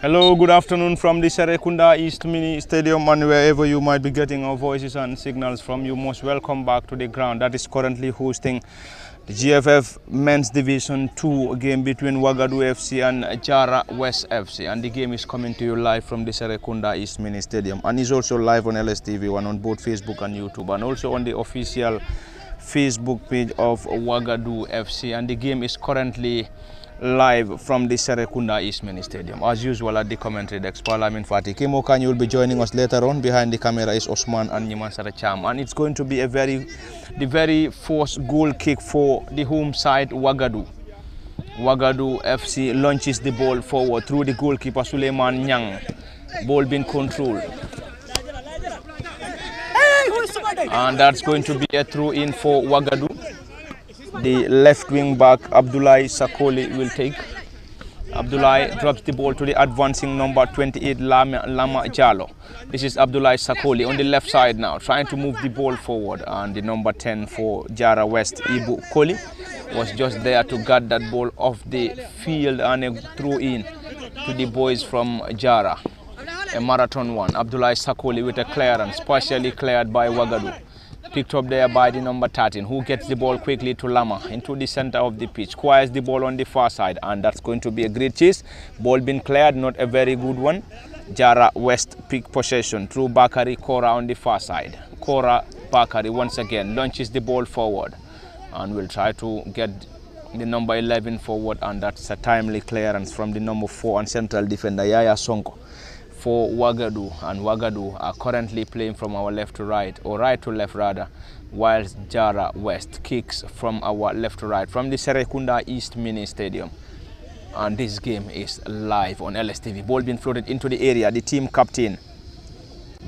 Hello, good afternoon from the Serekunda East Mini Stadium, and wherever you might be getting our voices and signals from, you most welcome back to the ground that is currently hosting the GFF Men's Division 2 game between Wagadu FC and Jarra West FC, and the game is coming to you live from the Serekunda East Mini Stadium, and is also live on LSTV1 on both Facebook and YouTube, and also on the official Facebook page of Wagadu FC, and the game is currently live from the Serekunda East Mini Stadium. As usual at the commentary desk, Parlament Fatih Kimo Kanye will be joining us later on. Behind the camera is Osman and Nyiman Saracham, and it's going to be the very first goal kick for the home side Wagadu. Wagadu FC launches the ball forward through the goalkeeper Suleiman Nyang. Ball being controlled. And that's going to be a throw in for Wagadu. The left wing back Abdullahi Sakoli will take. Abdullahi drops the ball to the advancing number 28 Lama Jallo. This is Abdullahi Sakoli on the left side now, trying to move the ball forward, and the number 10 for Jarra West, Ibu Koli, was just there to guard that ball off the field, and a throw in to the boys from Jarra. A marathon one. Abdullahi Sakoli with a clearance, partially cleared by Wagadu. Picked up there by the number 13, who gets the ball quickly to Lama into the center of the pitch. Squires the ball on the far side, and that's going to be a great chase. Ball being cleared, not a very good one. Jarra West pick possession through Bakari Kora on the far side. Kora Bakari once again launches the ball forward and will try to get the number 11 forward, and that's a timely clearance from the number 4 and central defender Yaya Sonko for Wagadu, and Wagadu are currently playing from our left to right, or right to left rather, whilst Jarra West kicks from our left to right from the Serekunda East Mini Stadium. And this game is live on LSTV. Ball being floated into the area. The team captain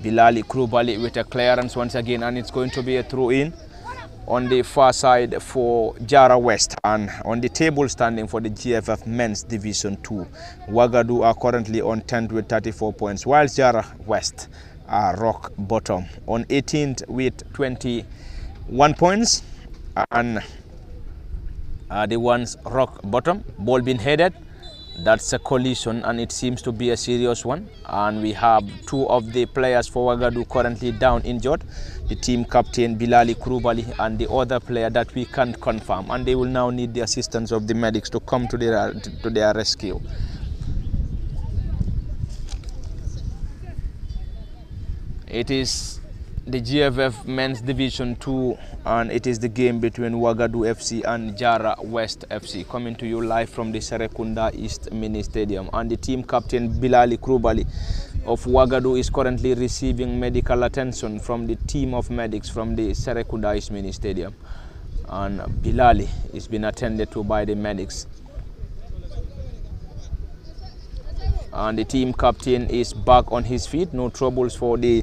Bilali Krubali with a clearance once again, and it's going to be a throw in on the far side for Jarra West. And on the table standing for the GFF Men's Division 2, Wagadu are currently on 10th with 34 points, whilst Jarra West are rock bottom on 18th with 21 points, and the ones rock bottom. Ball being headed. That's a collision, and it seems to be a serious one, and we have two of the players for Wagadu currently down injured, the team captain Bilali Krubali and the other player that we can't confirm, and they will now need the assistance of the medics to come to their rescue. It is the GFF Men's Division 2, and it is the game between Wagadu FC and Jarra West FC, coming to you live from the Serekunda East Mini Stadium. And the team captain Bilali Krubali of Wagadu is currently receiving medical attention from the team of medics from the Serekunda East Mini Stadium, and Bilali is being attended to by the medics. And the team captain is back on his feet. No troubles for the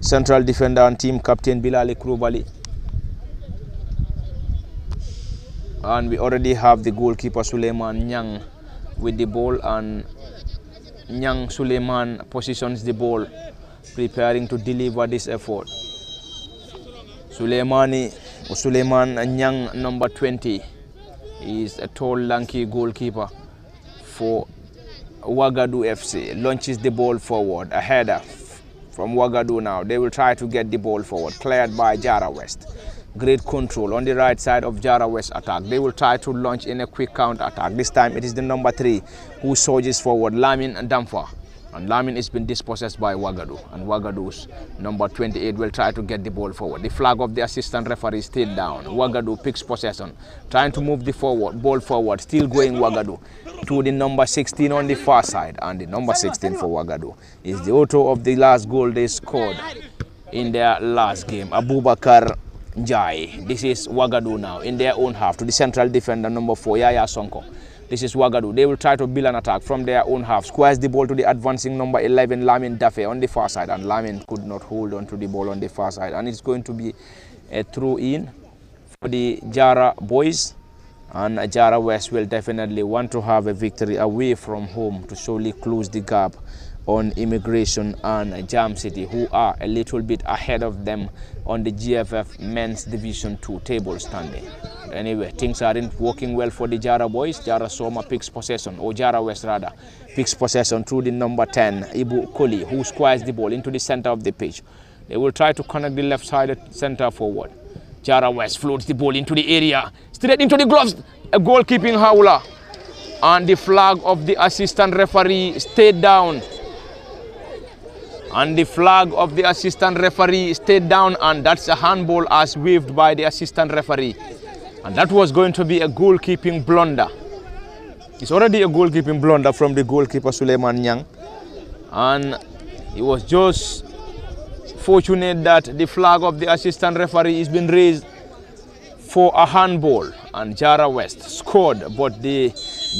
central defender and team captain Bilali Krubali. And we already have the goalkeeper Suleiman Nyang with the ball, and Nyang Suleiman positions the ball, preparing to deliver this effort. Suleiman Nyang, number 20, is a tall, lanky goalkeeper for Wagadu FC. Launches the ball forward, a header from Wagadu now. They will try to get the ball forward, cleared by Jarra West. Great control on the right side of Jarra West attack. They will try to launch in a quick counter attack. This time it is the number 3 who surges forward, Lamin Damfa. And Lamin is been dispossessed by Wagadu, and Wagadu's number 28 will try to get the ball forward. The flag of the assistant referee is still down. Wagadu picks possession, trying to move the ball forward, still going Wagadu to the number 16 on the far side, and the number 16 for Wagadu is the author of the last goal they scored in their last game, Abubakar Jai. This is Wagadu now in their own half to the central defender number 4, Yaya Sonko. This is Wagadu. They will try to build an attack from their own half. Squares the ball to the advancing number 11, Lamin Dafe, on the far side. And Lamin could not hold on to the ball on the far side. And it's going to be a throw-in for the Jarra boys. And Jarra West will definitely want to have a victory away from home to surely close the gap on Immigration and Jam City, who are a little bit ahead of them on the GFF Men's Division 2 table standing. Anyway, things aren't working well for the Jarra boys. Jarra Soma picks possession, or Jarra West rather, picks possession through the number 10, Ibu Koli, who squares the ball into the center of the pitch. They will try to connect the left-sided center forward. Jarra West floats the ball into the area, straight into the gloves, a goalkeeping howler. And the flag of the assistant referee stayed down. And the flag of the assistant referee stayed down, and that's a handball as waved by the assistant referee. And that was going to be a goalkeeping blunder. It's already a goalkeeping blunder from the goalkeeper Suleiman Nyang. And it was just fortunate that the flag of the assistant referee has been raised for a handball. And Jarra West scored, but the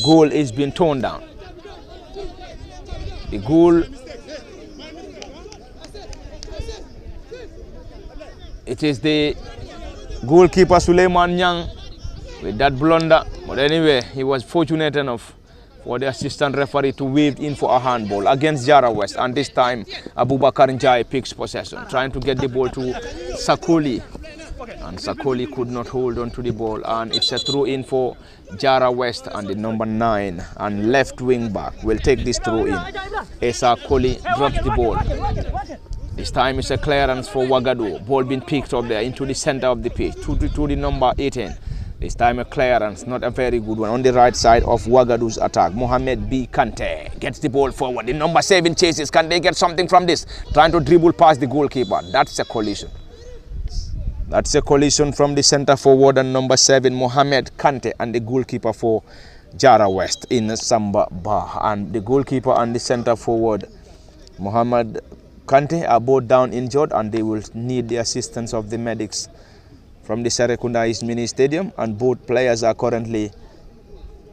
goal is being torn down. The goal, it is the goalkeeper Suleiman Nyang with that blunder. But anyway, he was fortunate enough for the assistant referee to wave in for a handball against Jarra West. And this time, Abubakar Njai picks possession, trying to get the ball to Sakoli. And Sakoli could not hold on to the ball. And it's a throw in for Jarra West, and the number 9 and left wing back will take this throw in. Esa Koli drops the ball. This time it's a clearance for Wagadu. Ball being picked up there into the center of the pitch, to the number 18. This time a clearance, not a very good one, on the right side of Wagadu's attack. Mohamed B. Kante gets the ball forward. The number 7 chases. Can they get something from this? Trying to dribble past the goalkeeper. That's a collision. That's a collision from the center forward and number 7, Mohamed Kante, and the goalkeeper for Jarra West in Samba Bar. And the goalkeeper and the center forward, Mohamed Kante, are both down injured, and they will need the assistance of the medics from the Serekunda East Mini Stadium. And both players are currently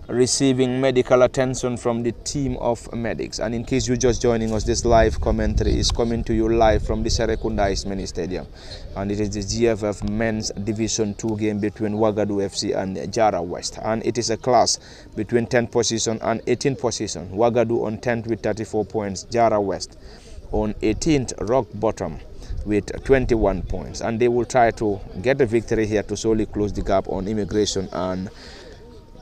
receiving medical attention from the team of medics. And in case you're just joining us, this live commentary is coming to you live from the Serekunda East Mini Stadium. And it is the GFF Men's Division 2 game between Wagadu FC and Jarra West. And it is a clash between 10th position and 18th position. Wagadu on 10th with 34 points. Jarra West on 18th, rock bottom, with 21 points. And they will try to get a victory here to solely close the gap on Immigration and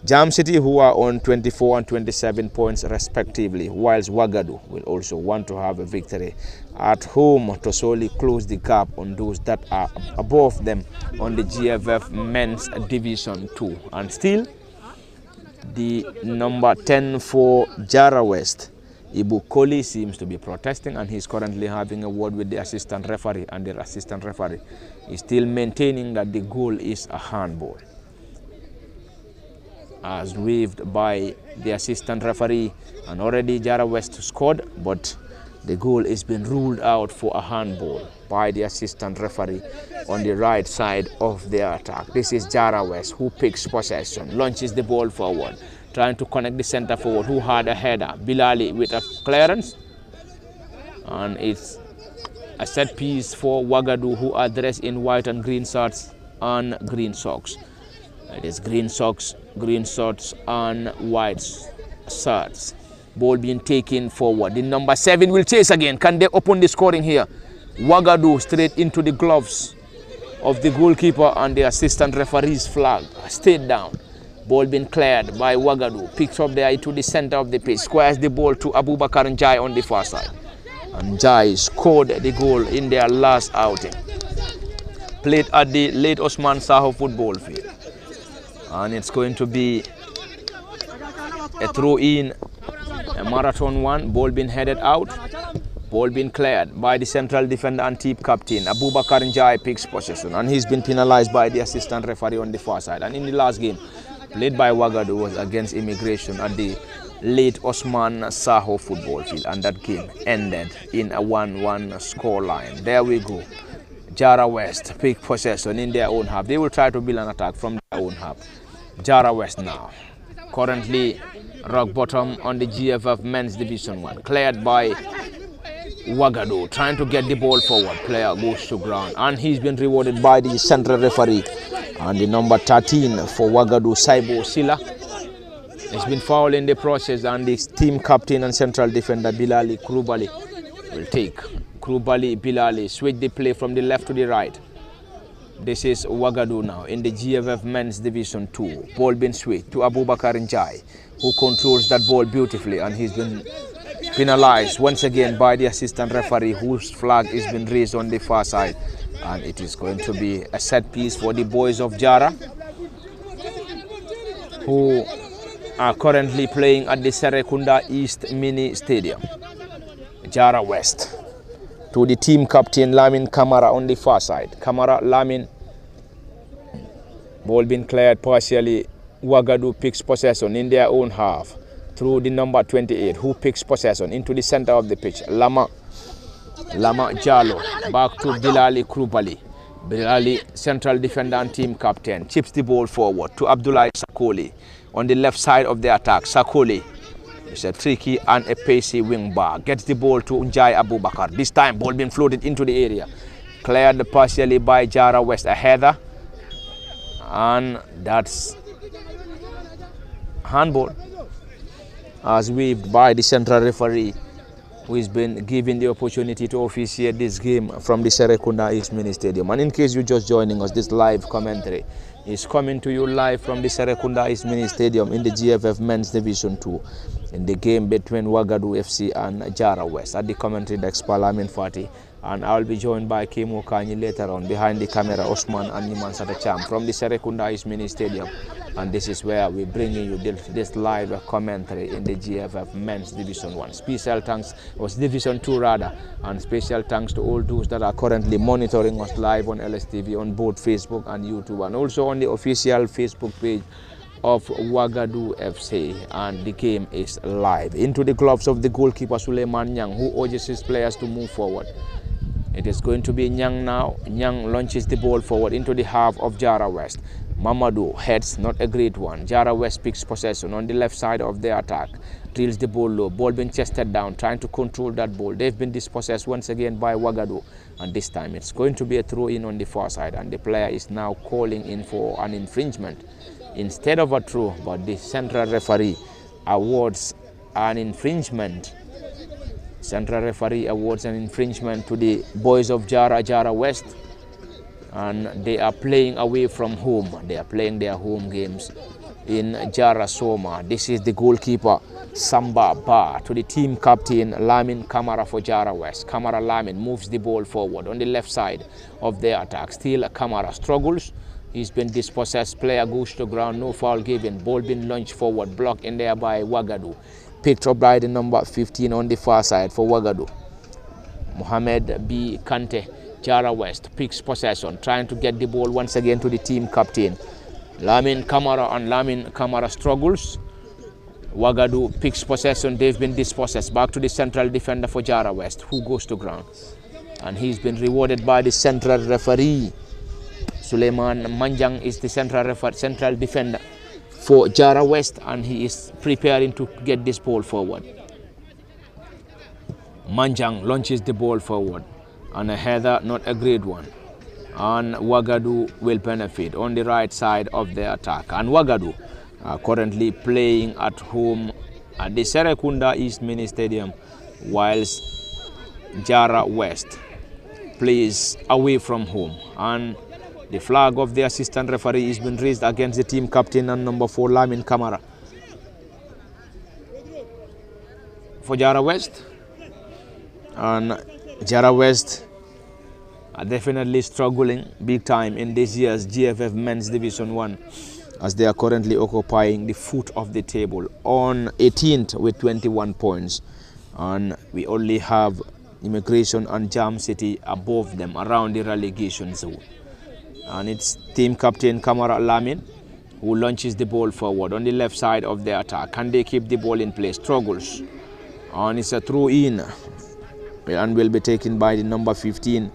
Jam City, who are on 24 and 27 points respectively, whilst Wagadu will also want to have a victory at home to solely close the gap on those that are above them on the GFF Men's Division 2. And still, the number 10 for Jarra West, Ibu Koli, seems to be protesting, and he's currently having a word with the assistant referee, and the assistant referee is still maintaining that the goal is a handball, as waved by the assistant referee. And already Jarra West scored, but the goal is being ruled out for a handball by the assistant referee on the right side of the attack. This is Jarra West, who picks possession, launches the ball forward, trying to connect the center forward, who had a header, Bilali, with a clearance. And it's a set piece for Wagadu, who are dressed in white and green shirts and green socks. It is green socks, green shorts and white shirts. Ball being taken forward. The number 7 will chase again. Can they open the scoring here? Wagadu straight into the gloves of the goalkeeper, and the assistant referee's flag stayed down. Ball being cleared by Wagadu. Picks up there to the center of the pitch. Squares the ball to Abubakar Njai on the far side. And Njai scored the goal in their last outing. Played at the late Osman Saho football field. And it's going to be a throw in, a marathon one. Ball being headed out, ball being cleared by the central defender and team captain. Abubakar Njai picks possession, and he's been penalized by the assistant referee on the far side. And in the last game played by Wagadu was against Immigration at the late Osman Saho football field, and that game ended in a 1-1 scoreline. There we go. Jarra West pick possession in their own half. They will try to build an attack from their own half. Jarra West now, currently rock bottom on the GFF Men's Division 1. Cleared by Wagadu, trying to get the ball forward. Player goes to ground, and he's been rewarded by the central referee. And the number 13 for Wagadu, Saibo Sila, He's been fouled in the process, and the team captain and central defender Bilali Krubali will take. Krubali, Bilali, switch the play from the left to the right. This is Wagadu now in the GFF Men's Division 2. Ball being switched to Abubakar Njai, who controls that ball beautifully, and he's been penalized once again by the assistant referee, whose flag has been raised on the far side. And it is going to be a set piece for the boys of Jarra, who are currently playing at the Serekunda East Mini Stadium. Jarra West. To the team captain Lamin Kamara on the far side. Kamara, Lamin. Ball being cleared partially. Wagadu picks possession in their own half through the number 28, who picks possession into the center of the pitch. Lama Jalo back to Bilali Krubali. Bilali, central defender and team captain, chips the ball forward to Abdullahi Sakoli on the left side of the attack. Sakoli is a tricky and a pacey wing bar. Gets the ball to Njai Abubakar. This time, ball being floated into the area. Cleared partially by Jarra West. A header. And that's handball, as waved by the central referee, who has been given the opportunity to officiate this game from the Serekunda East Mini Stadium. And in case you're just joining us, this live commentary is coming to you live from the Serekunda East Mini Stadium in the GFF Men's Division 2 in the game between Wagadu FC and Jarra West. At the commentary desk, Palamin Fati, and I'll be joined by Kemo Kanyi later on. Behind the camera, Osman and Niman Satacham from the Serekunda East Mini Stadium. And this is where we're bringing you this live commentary in the GFF Men's Division 1. Special thanks, was Division 2 rather, and special thanks to all those that are currently monitoring us live on LSTV on both Facebook and YouTube, and also on the official Facebook page of Wagadu FC. And the game is live. Into the gloves of the goalkeeper Suleiman Nyang, who urges his players to move forward. It is going to be Nyang now. Nyang launches the ball forward into the half of Jarra West. Mamadou heads, not a great one. Jarra West picks possession on the left side of the attack. Drills the ball low. Ball being chested down, trying to control that ball. They've been dispossessed once again by Wagadu. And this time it's going to be a throw-in on the far side. And the player is now calling in for an infringement instead of a throw. But the central referee awards an infringement. Central referee awards an infringement to the boys of Jarra West. And they are playing away from home. They are playing their home games in Jarra Soma. This is the goalkeeper Samba Ba to the team captain Lamin Kamara for Jarra West. Kamara Lamin moves the ball forward on the left side of the attack. Still Kamara struggles. He's been dispossessed. Player goes to ground. No foul given. Ball being launched forward. Blocked in there by Wagadu. Picked up by the number 15 on the far side for Wagadu. Mohamed B. Kante. Jarra West picks possession, trying to get the ball once again to the team captain Lamin Kamara, and Lamin Kamara struggles. Wagadu picks possession. They've been dispossessed. Back to the central defender for Jarra West, who goes to ground, and he's been rewarded by the central referee. Suleiman Manjang is the central defender for Jarra West, and he is preparing to get this ball forward. Manjang launches the ball forward, and a header, not a great one. And Wagadu will benefit on the right side of the attack. And Wagadu are currently playing at home at the Serekunda East Mini Stadium, whilst Jarra West plays away from home. And the flag of the assistant referee has been raised against the team captain and number 4 Lamin Kamara for Jarra West. And Jarra West are definitely struggling big time in this year's GFF Men's Division 1, as they are currently occupying the foot of the table on 18th with 21 points. And we only have Immigration and Jam City above them around the relegation zone. And it's team captain Kamara Lamin who launches the ball forward on the left side of the attack. Can they keep the ball in place? Struggles. And it's a throw-in, and will be taken by the number 15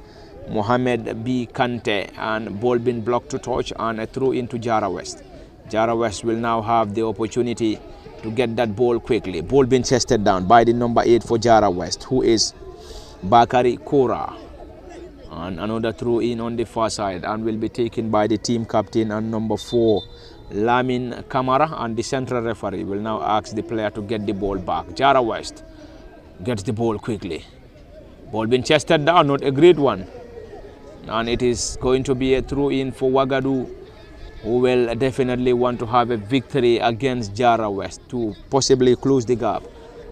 Mohamed B. Kante, and ball being blocked to touch, and a throw into Jarra West. Jarra West will now have the opportunity to get that ball quickly. Ball being chested down by the number 8 for Jarra West, who is Bakari Kora. And another throw in on the far side, and will be taken by the team captain and number 4 Lamin Kamara, and the central referee will now ask the player to get the ball back. Jarra West gets the ball quickly. Ball being chested down, not a great one. And it is going to be a throw-in for Wagadu, who will definitely want to have a victory against Jarra West to possibly close the gap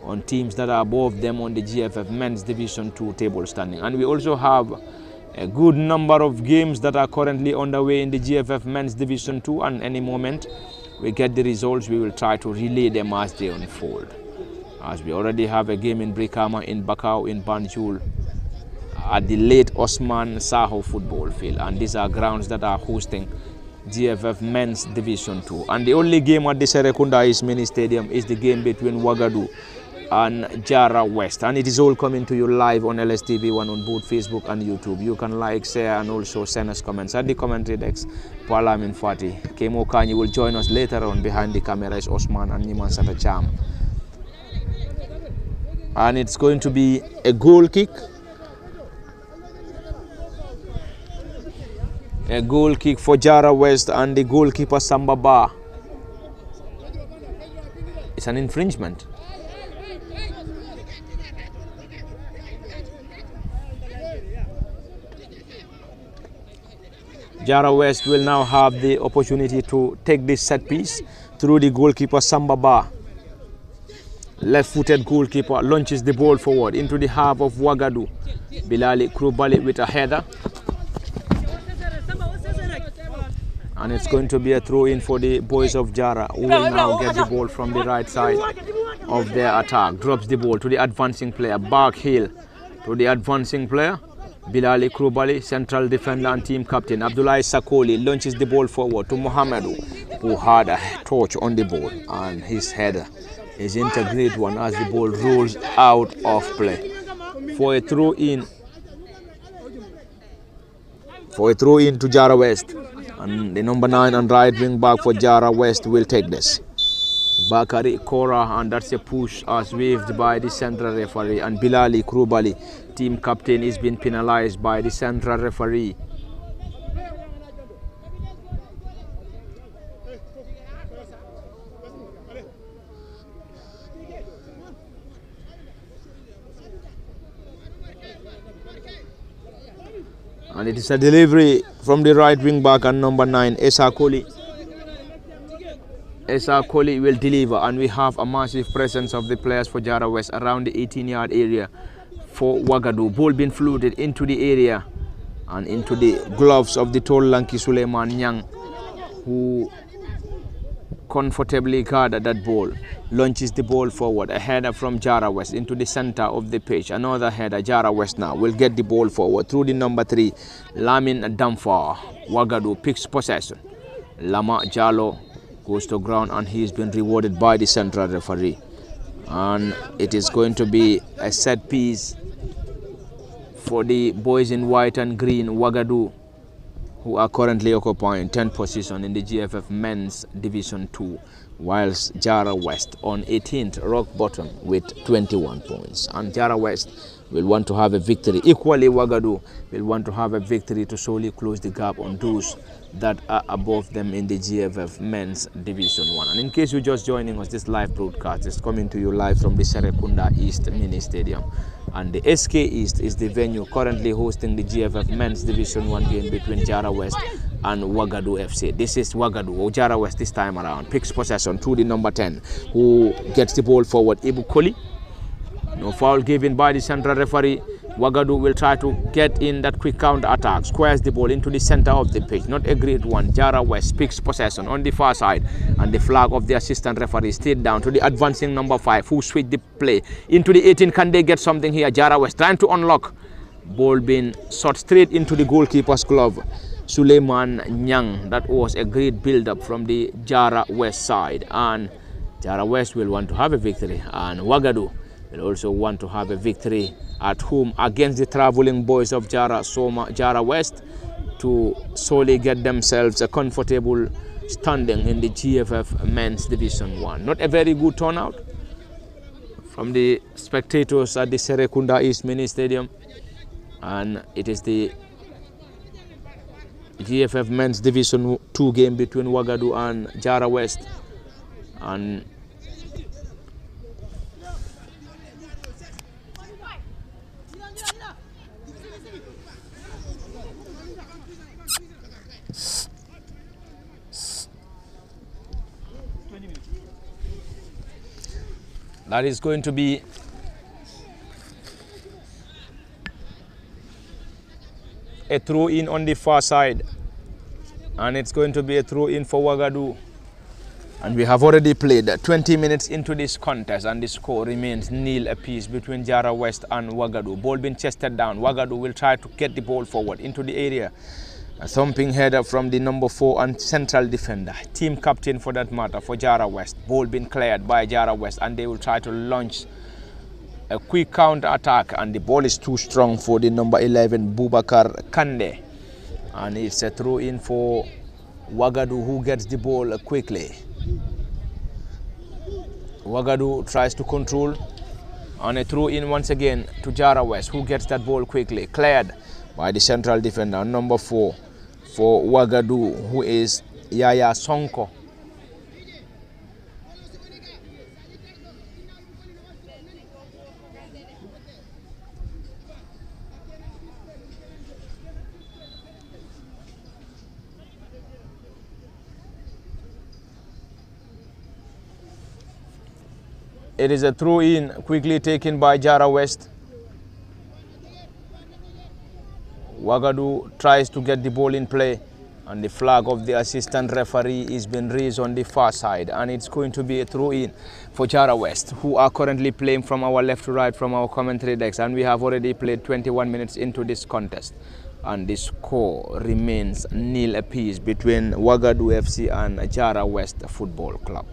on teams that are above them on the GFF Men's Division 2 table standing. And we also have a good number of games that are currently underway in the GFF Men's Division 2, and any moment we get the results, we will try to relay them as they unfold. As we already have a game in Brikama, in Bakau, in Banjul, at the late Osman Saho football field, and these are grounds that are hosting GFF Men's Division 2. And the only game at the Serekunda East Mini Stadium is the game between Wagadu and Jarra West, and it is all coming to you live on LSTV1 on both Facebook and YouTube. You can like, share, and also send us comments at the commentary desk. Palamin Fati, Kemo Kanyi will join us later on. Behind the camera is Osman and Niman Satacham. And it's going to be a goal kick. A goal kick for Jarra West, and the goalkeeper Samba Ba. It's an infringement. Jarra West will now have the opportunity to take this set piece through the goalkeeper Samba Ba. Left-footed goalkeeper launches the ball forward into the half of Wagadu. Bilali Krubali with a header. And it's going to be a throw-in for the boys of Jarra, who will now get the ball from the right side of their attack. Drops the ball to the advancing player. Back heel to the advancing player. Bilali Krubali, central defender and team captain. Abdullahi Sakoli launches the ball forward to Mohamedou, who had a touch on the ball, and his header is into a great one as the ball rolls out of play. For a throw-in to Jarra West. And the number 9 and right wing back for Jarra West will take this. Bakari Kora, and that's a push as waved by the central referee. And Bilali Krubali, team captain, is being penalized by the central referee. And it is a delivery from the right wing back and number 9, Esa Koli. Esa Koli will deliver, and we have a massive presence of the players for Jarra West around the 18-yard area for Wagadu. Ball being floated into the area and into the gloves of the tall lanky Suleiman Nyang, who comfortably guarded that ball. Launches the ball forward. A header from Jarra West into the center of the pitch. Another header. Jarra West now will get the ball forward through the number 3, Lamin Damfa. Wagadu picks possession. Lama Jalo goes to ground, and he has been rewarded by the central referee. And it is going to be a set piece for the boys in white and green, Wagadu, who are currently occupying 10th position in the GFF Men's Division 2, whilst Jarra West on 18th, rock bottom, with 21 points. And Jarra West will want to have a victory. Equally, Wagadu will want to have a victory to solely close the gap on those that are above them in the GFF Men's Division 1. And in case you're just joining us, this live broadcast is coming to you live from the Serekunda East Mini Stadium. And the SK East is the venue currently hosting the GFF Men's Division 1 game between Jarra West and Wagadu FC. This is Wagadu, or Jarra West this time around. Picks possession through the number 10, who gets the ball forward. Ibu Koli. No foul given by the central referee. Wagadu will try to get in that quick counter attack. Squares the ball into the center of the pitch. Not a great one. Jarra West picks possession on the far side, and the flag of the assistant referee stayed down to the advancing number 5, who switched the play into the 18. Can they get something here? Jarra West trying to unlock. Ball being shot straight into the goalkeeper's glove, Suleiman Nyang. That was a great build-up from the Jarra West side, and Jarra West will want to have a victory, and Wagadu will also want to have a victory at home against the traveling boys of Jarra West to solely get themselves a comfortable standing in the GFF Men's Division 1. Not a very good turnout from the spectators at the Serekunda East Mini Stadium, and it is the GFF Men's Division 2 game between Wagadu and Jarra West. And that is going to be a throw in on the far side, and it's going to be a throw in for Wagadu. And we have already played 20 minutes into this contest, and the score remains nil apiece between Jarra West and Wagadu. Ball being chested down. Wagadu will try to get the ball forward into the area. A thumping header from the number 4 and central defender, team captain for that matter, for Jarra West. Ball being cleared by Jarra West, and they will try to launch a quick counter attack, and the ball is too strong for the number 11 Bubakar Kande, and it's a throw in for Wagadu, who gets the ball quickly. Wagadu tries to control, and a throw in once again to Jarra West, who gets that ball quickly, cleared by the central defender, number 4 for Wagadu, who is Yaya Sonko. It is a throw in quickly taken by Jarra West. Wagadu tries to get the ball in play, and the flag of the assistant referee is being raised on the far side, and it's going to be a throw in for Jarra West, who are currently playing from our left to right from our commentary decks, and we have already played 21 minutes into this contest, and the score remains nil apiece between Wagadu FC and Jarra West Football Club.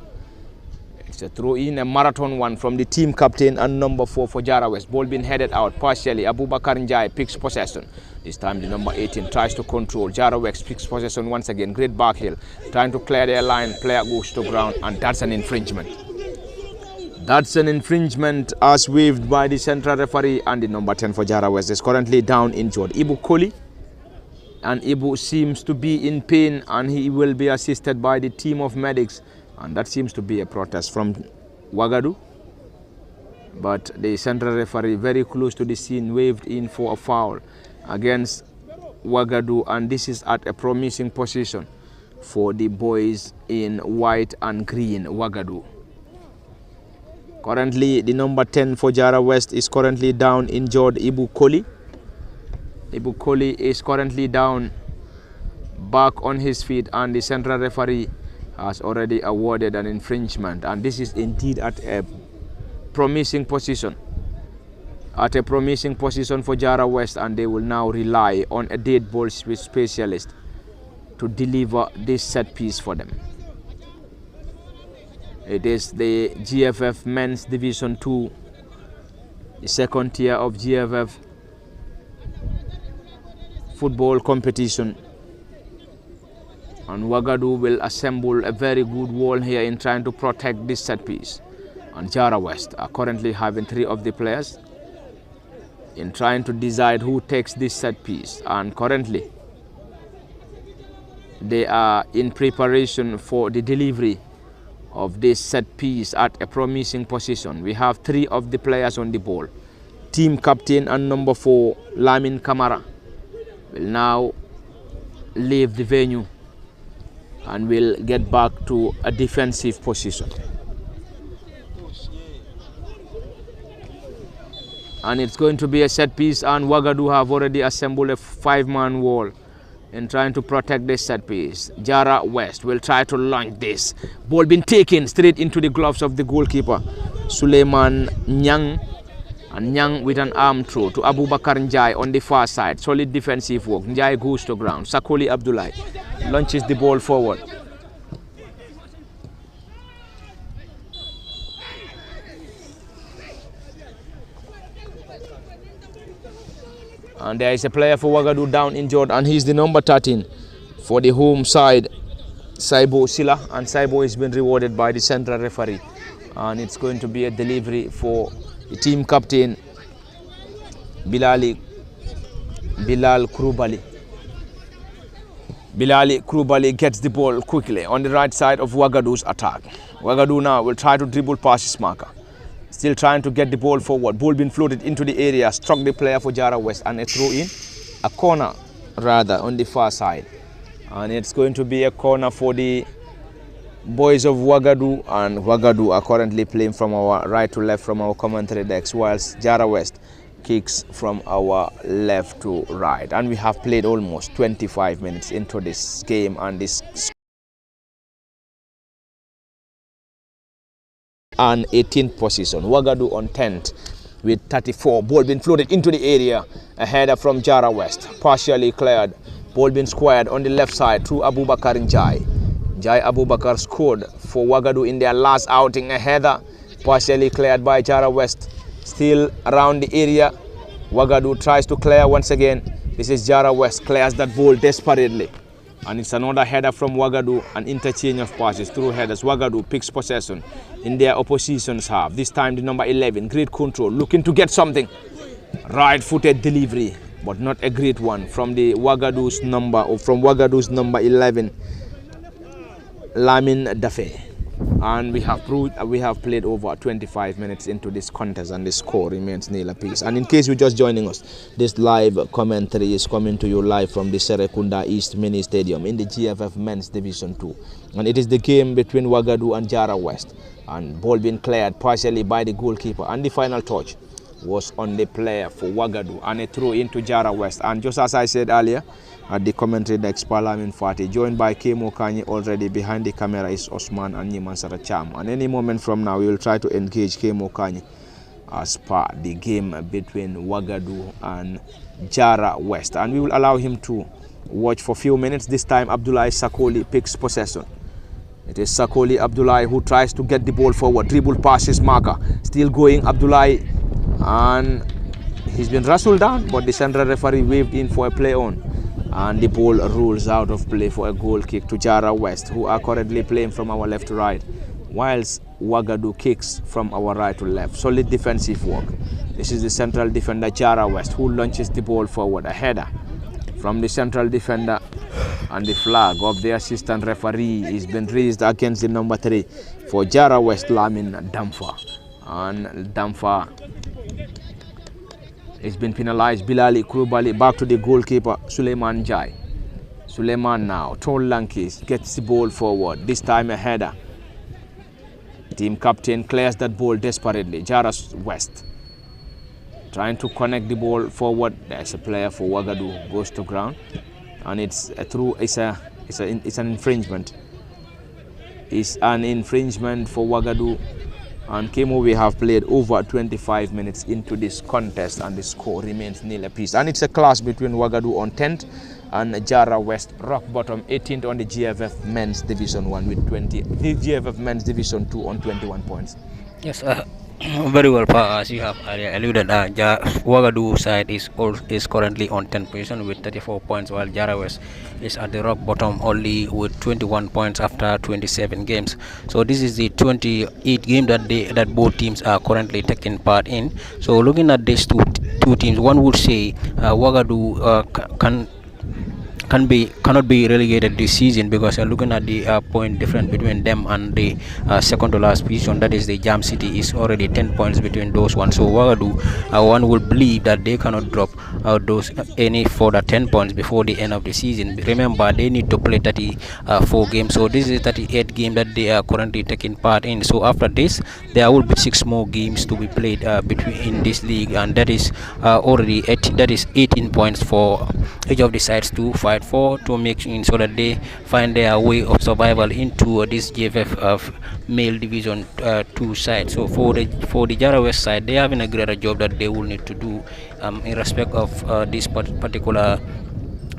It's a throw in, a marathon one from the team captain and number 4 for Jarra West. Ball being headed out partially. Abubakar Njai picks possession. This time the number 18 tries to control. Jarra West picks possession once again. Great back heel, trying to clear their line. Player goes to ground, and that's an infringement. That's an infringement as waved by the central referee, and the number 10 for Jarra West is currently down injured. Ibu Koli, and Ibu seems to be in pain, and he will be assisted by the team of medics. And that seems to be a protest from Wagadu. But the central referee, very close to the scene, waved in for a foul against Wagadu. And this is at a promising position for the boys in white and green, Wagadu. Currently, the number 10 for Jarra West is currently down injured, Ibu Koli. Ibu Koli is currently down, back on his feet, and the central referee has already awarded an infringement, and this is indeed at a promising position. At a promising position for Jarra West, and they will now rely on a dead ball specialist to deliver this set piece for them. It is the GFF Men's Division 2, the second tier of GFF football competition. And Wagadu will assemble a very good wall here in trying to protect this set piece. And Jarra West are currently having 3 of the players in trying to decide who takes this set piece. And currently, they are in preparation for the delivery of this set piece at a promising position. We have 3 of the players on the ball. Team captain and number 4, Lamin Kamara, will now leave the venue and will get back to a defensive position. And it's going to be a set piece, and Wagadu have already assembled a 5-man wall in trying to protect this set piece. Jarra West will try to launch this. Ball being taken straight into the gloves of the goalkeeper, Suleiman Nyang. And Nyang with an arm throw to Abubakar Njai on the far side. Solid defensive work. Njai goes to ground. Sakoli Abdullahi launches the ball forward. And there is a player for Wagadu down injured, and he's the number 13 for the home side, Saibo Sila. And Saibo has been rewarded by the central referee. And it's going to be a delivery for the team captain, Bilal Krubali. Bilali Krubali gets the ball quickly on the right side of Wagadu's attack. Wagadu now will try to dribble past his marker. Still trying to get the ball forward. Ball being floated into the area, struck the player for Jarra West, and a throw in. A corner rather on the far side. And it's going to be a corner for the boys of Wagadu, and Wagadu are currently playing from our right to left from our commentary decks, whilst Jarra West kicks from our left to right. And we have played almost 25 minutes into this game, and this and 18th position. Wagadu on 10th with 34. Ball being floated into the area. A header from Jarra West, partially cleared. Ball being squared on the left side through Abubakar Njai. Jai Abubakar scored for Wagadu in their last outing. A header partially cleared by Jarra West. Still around the area. Wagadu tries to clear once again. This is Jarra West, clears that ball desperately. And it's another header from Wagadu, an interchange of passes through headers. Wagadu picks possession in their opposition's half. This time the number 11, great control, looking to get something. Right-footed delivery, but not a great one from the Wagadu's number, or from Wagadu's number 11, Lamin Dafe. And we have played over 25 minutes into this contest, and the score remains nil apiece. And in case you're just joining us, this live commentary is coming to you live from the Serekunda East Mini Stadium in the GFF Men's Division 2. And it is the game between Wagadu and Jarra West. And ball being cleared partially by the goalkeeper, and the final touch was on the player for Wagadu, and a throw into Jarra West. And just as I said earlier, at the commentary desk, Parlament Fati, joined by Kemo Kanye already. Behind the camera is Osman and Nyiman Saracham. And any moment from now, we will try to engage Kemo Kanye as per the game between Wagadu and Jarra West. And we will allow him to watch for a few minutes. This time, Abdullahi Sakoli picks possession. It is Sakoli Abdullahi who tries to get the ball forward, dribble past his marker. Still going, Abdullahi, and he's been wrestled down, but the central referee waved in for a play on. And the ball rolls out of play for a goal kick to Jarra West, who are currently playing from our left to right, whilst Wagadu kicks from our right to left. Solid defensive work. This is the central defender, Jarra West, who launches the ball forward. A header from the central defender, and the flag of the assistant referee is been raised against the number 3 for Jarra West, Lamin Damfa. And Damfa it's been penalized. Bilali Krubali back to the goalkeeper, Suleiman Jai. Suleiman now, tall Lankis, gets the ball forward. This time a header. Team captain clears that ball desperately. Jarra West trying to connect the ball forward. There's a player for Wagadu, goes to ground, and it's an infringement. It's an infringement for Wagadu. And Kemo, we have played over 25 minutes into this contest, and the score remains nil apiece. And it's a clash between Wagadu on 10th and Jarra West, rock bottom 18th on the GFF Men's Division 1 with 20. The GFF Men's Division 2 on 21 points. Yes, very well, as you have alluded, Wagadu side is currently on 10th position with 34 points, while Jarra West is at the rock bottom only with 21 points after 27 games. So this is the 28th game that both teams are currently taking part in. So looking at these two teams, one would say Wagadu cannot be relegated this season, because looking at the point difference between them and the second to last position, that is the Jam City, is already 10 points between those ones. So Wagadu, one would believe that they cannot drop those any further 10 points before the end of the season. Remember, they need to play 34 games, so this is 38th game that they are currently taking part in. So after this, there will be 6 more games to be played in this league, and that is already 18 points for each of the sides to fight for, to make sure so that they find their way of survival into this GFF male division 2 side. So for the Jarra West side, they are having a greater job that they will need to do in respect of this particular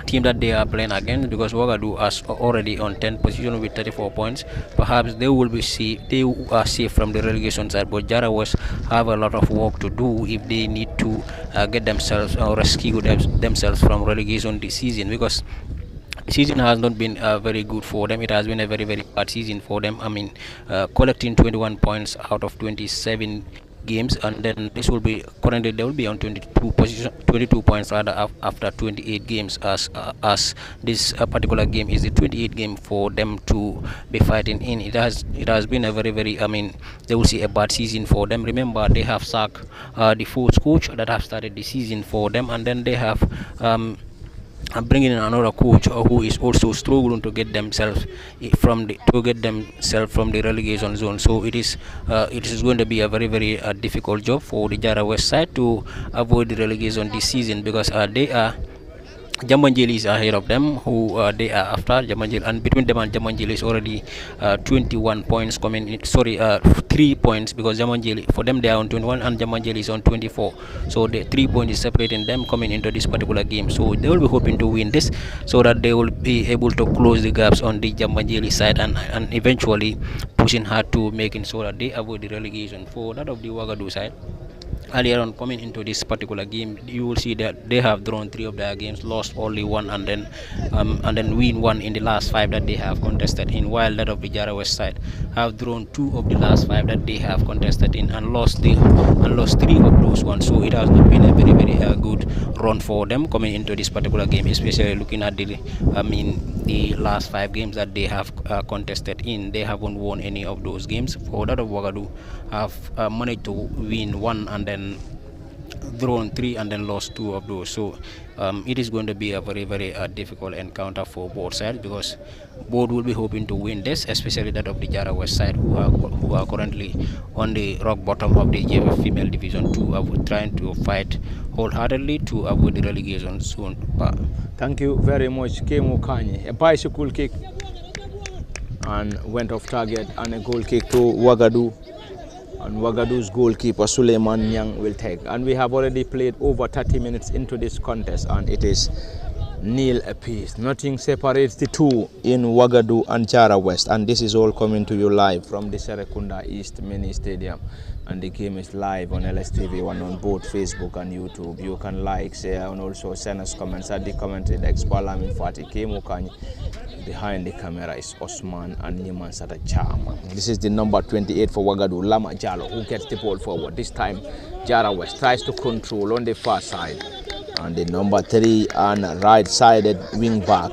team that they are playing against, because Wagadu is already on 10th position with 34 points. Perhaps they will be they are safe from the relegation side, but Jarra West have a lot of work to do if they need to get themselves or rescue themselves from relegation this season, because the season has not been very good for them. It has been a very, very bad season for them. I mean, collecting 21 points out of 27 games, and then this will be currently they will be on 22 points rather after 28 games, as this particular game is the 28th game for them to be fighting in. It has been a very, I mean, they will see a bad season for them. Remember, they have sacked the fourth coach that have started the season for them, and then they have bringing in another coach who is also struggling to get themselves from the relegation zone. So it is going to be a very difficult job for the Jarra West side to avoid the relegation this season, because they are Jamanjeli is ahead of them, who they are after Jamanjeli, and between them and Jamanjeli is already 21 points coming in, 3 points, because Jamanjeli, for them they are on 21 and Jamanjeli is on 24, so the 3 points is separating them coming into this particular game. So they will be hoping to win this so that they will be able to close the gaps on the Jamanjeli side and eventually pushing hard to making sure that they avoid the relegation. For that of the Wagadu side, earlier on coming into this particular game, you will see that they have drawn 3 of their games, lost only 1, and then win 1 in the last 5 that they have contested in, while that of the Jarra West side have drawn 2 of the last 5 that they have contested in and lost 3 of those ones. So it has not been a very good run for them coming into this particular game, especially looking at the last 5 games that they have contested in. They haven't won any of those games. For that of Wagadu, have managed to win 1 and then drawn 3 and then lost 2 of those. So it is going to be a very difficult encounter for both sides, because both will be hoping to win this, especially that of the Jarra West side, who are currently on the rock bottom of the GFF Female Division 2, trying to fight wholeheartedly to avoid the relegation soon. Thank you very much, Kemo Kanye. A bicycle kick and went off target, and a goal kick to Wagadu. And Wagadu's goalkeeper Suleiman Nyang will take. And we have already played over 30 minutes into this contest, and it is 0 apiece. Nothing separates the two in Wagadu and Jarra West. And this is all coming to you live from the Serekunda East Mini Stadium. And the game is live on LSTV1 on both Facebook and YouTube. You can like, share, and also send us comments at the commentary desk. Balamin Fati Kemo Kanye. Behind the camera is Osman and Niman Sata Chama. This is the number 28 for Wagadu, Lama Jalo, who gets the ball forward. This time, Jarra West tries to control on the far side. And the number 3 and right-sided wing back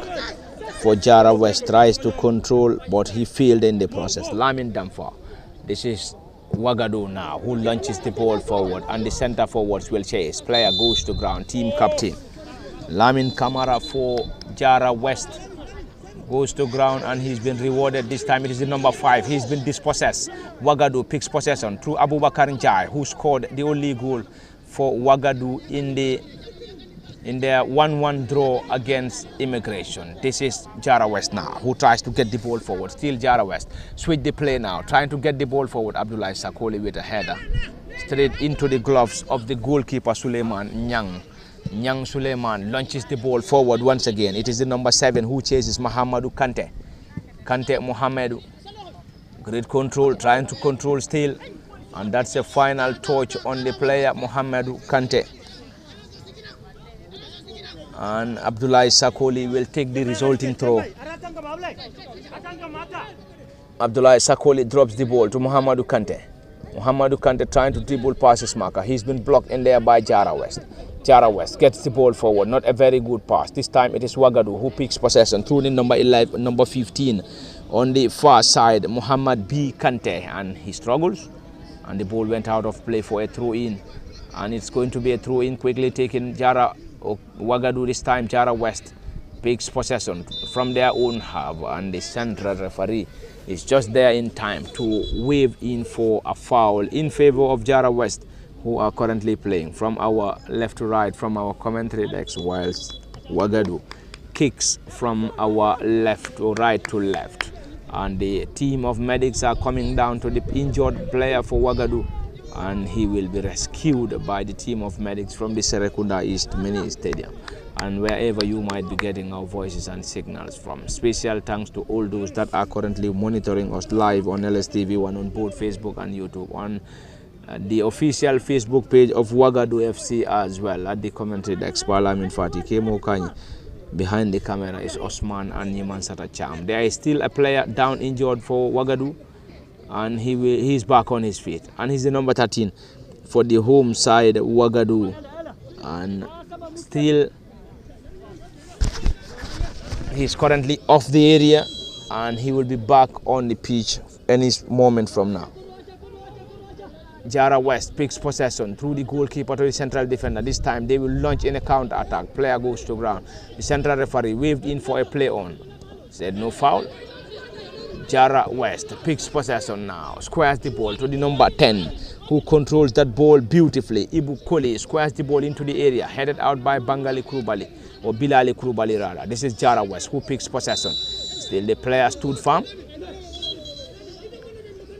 for Jarra West tries to control, but he failed in the process. Lamin Damfa. This is Wagadu now, who launches the ball forward, and the center forwards will chase. Player goes to ground, team captain. Lamin Kamara for Jarra West goes to ground, and he's been rewarded. This time it is the number 5. He's been dispossessed. Wagadu picks possession through Abubakar Njai, who scored the only goal for Wagadu in their 1-1 draw against Immigration. This is Jarra West now, who tries to get the ball forward. Still Jarra West. Switch the play now, trying to get the ball forward. Abdullah Sakoli with a header straight into the gloves of the goalkeeper Suleiman Nyang. Nyang Suleiman launches the ball forward once again. It is the number 7 who chases Muhammadu Kante. Kante Muhammadu. Great control, trying to control still. And that's a final touch on the player Muhammadu Kante. And Abdullah Sakoli will take the resulting throw. Abdullah Sakoli drops the ball to Muhammadu Kante. Muhammadu Kante trying to dribble past his marker. He's been blocked in there by Jarra West. Jarra West gets the ball forward. Not a very good pass. This time it is Wagadu who picks possession through the number 15 on the far side, Muhammad B. Kante, and he struggles, and the ball went out of play for a throw-in, and it's going to be a throw-in quickly taken. Wagadu this time. Jarra West picks possession from their own half, and the central referee is just there in time to wave in for a foul in favor of Jarra West, who are currently playing from our left to right, from our commentary decks, whilst Wagadu kicks from our left to right to left. And the team of medics are coming down to the injured player for Wagadu, and he will be rescued by the team of medics from the Serekunda East Mini Stadium. And wherever you might be getting our voices and signals from. Special thanks to all those that are currently monitoring us live on LSTV1 on both Facebook and YouTube, on the official Facebook page of Wagadu FC as well, at the commentary desk. Balamin Fati Kemo Kanye. Behind the camera is Osman and Niman Satacham. There is still a player down injured for Wagadu, and he's back on his feet, and he's the number 13 for the home side, Wagadu. And still, he's currently off the area, and he will be back on the pitch any moment from now. Jarra West picks possession through the goalkeeper to the central defender. This time they will launch in a counter attack. Player goes to ground. The central referee waved in for a play on. Said no foul. Jarra West picks possession now. Squares the ball to the number 10, who controls that ball beautifully. Ibu Koli squares the ball into the area, headed out by Bangali Krubali, or Bilali Krubali rather. This is Jarra West who picks possession. Still the player stood firm.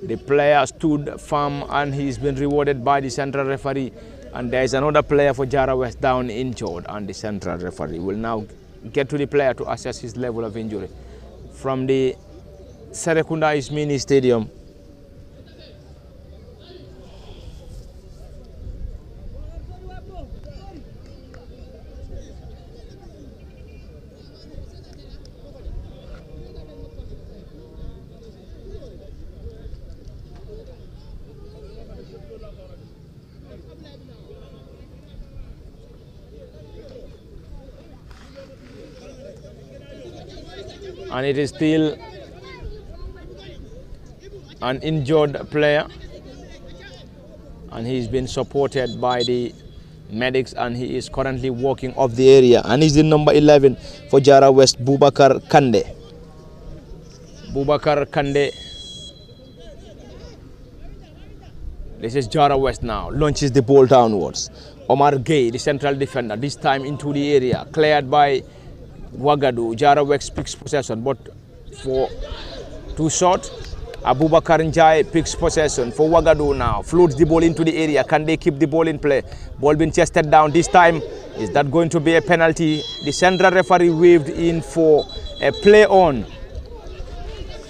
The player stood firm, and he's been rewarded by the central referee. And there is another player for Jarra West down injured, and the central referee will now get to the player to assess his level of injury. From the Serekunda East Mini Stadium, and it is still an injured player, and he's been supported by the medics, and he is currently walking off the area, and he's the number 11 for Jarra West, Bubakar Kande. Bubakar Kande. This is Jarra West now, launches the ball downwards. Omar Gay, the central defender, this time into the area, cleared by Wagadu. Jarra West picks possession, but for too short. Abubakar Njai picks possession for Wagadu now. Floats the ball into the area. Can they keep the ball in play? Ball being chested down. This time, is that going to be a penalty? The central referee waved in for a play on.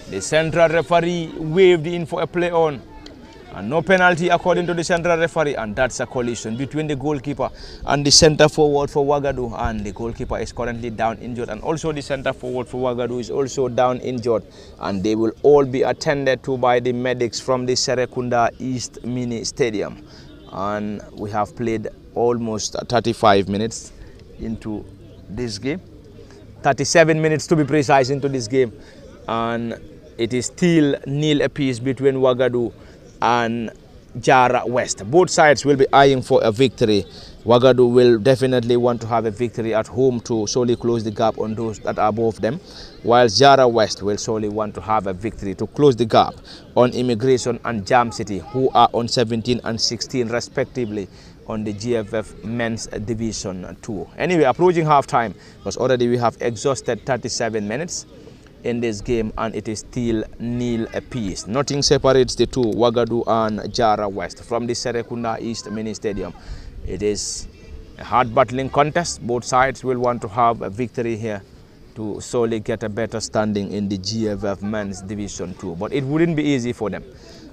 The central referee waved in for a play on. And no penalty according to the central referee, and that's a collision between the goalkeeper and the centre forward for Wagadu, and the goalkeeper is currently down injured, and also the centre forward for Wagadu is also down injured, and they will all be attended to by the medics from the Serekunda East Mini Stadium. And we have played almost 35 minutes into this game, 37 minutes to be precise into this game, and it is still nil apiece between Wagadu and Jarra West. Both sides will be eyeing for a victory. Wagadu will definitely want to have a victory at home to solely close the gap on those that are above them, whilst Jarra West will solely want to have a victory to close the gap on Immigration and Jam City, who are on 17 and 16 respectively on the GFF Men's Division 2. Anyway, approaching half-time, because already we have exhausted 37 minutes in this game, and it is still nil apiece. Nothing separates the two, Wagadu and Jarra West, from the Serekunda East Mini Stadium. It is a hard battling contest. Both sides will want to have a victory here to solely get a better standing in the GFF Men's Division 2. But it wouldn't be easy for them,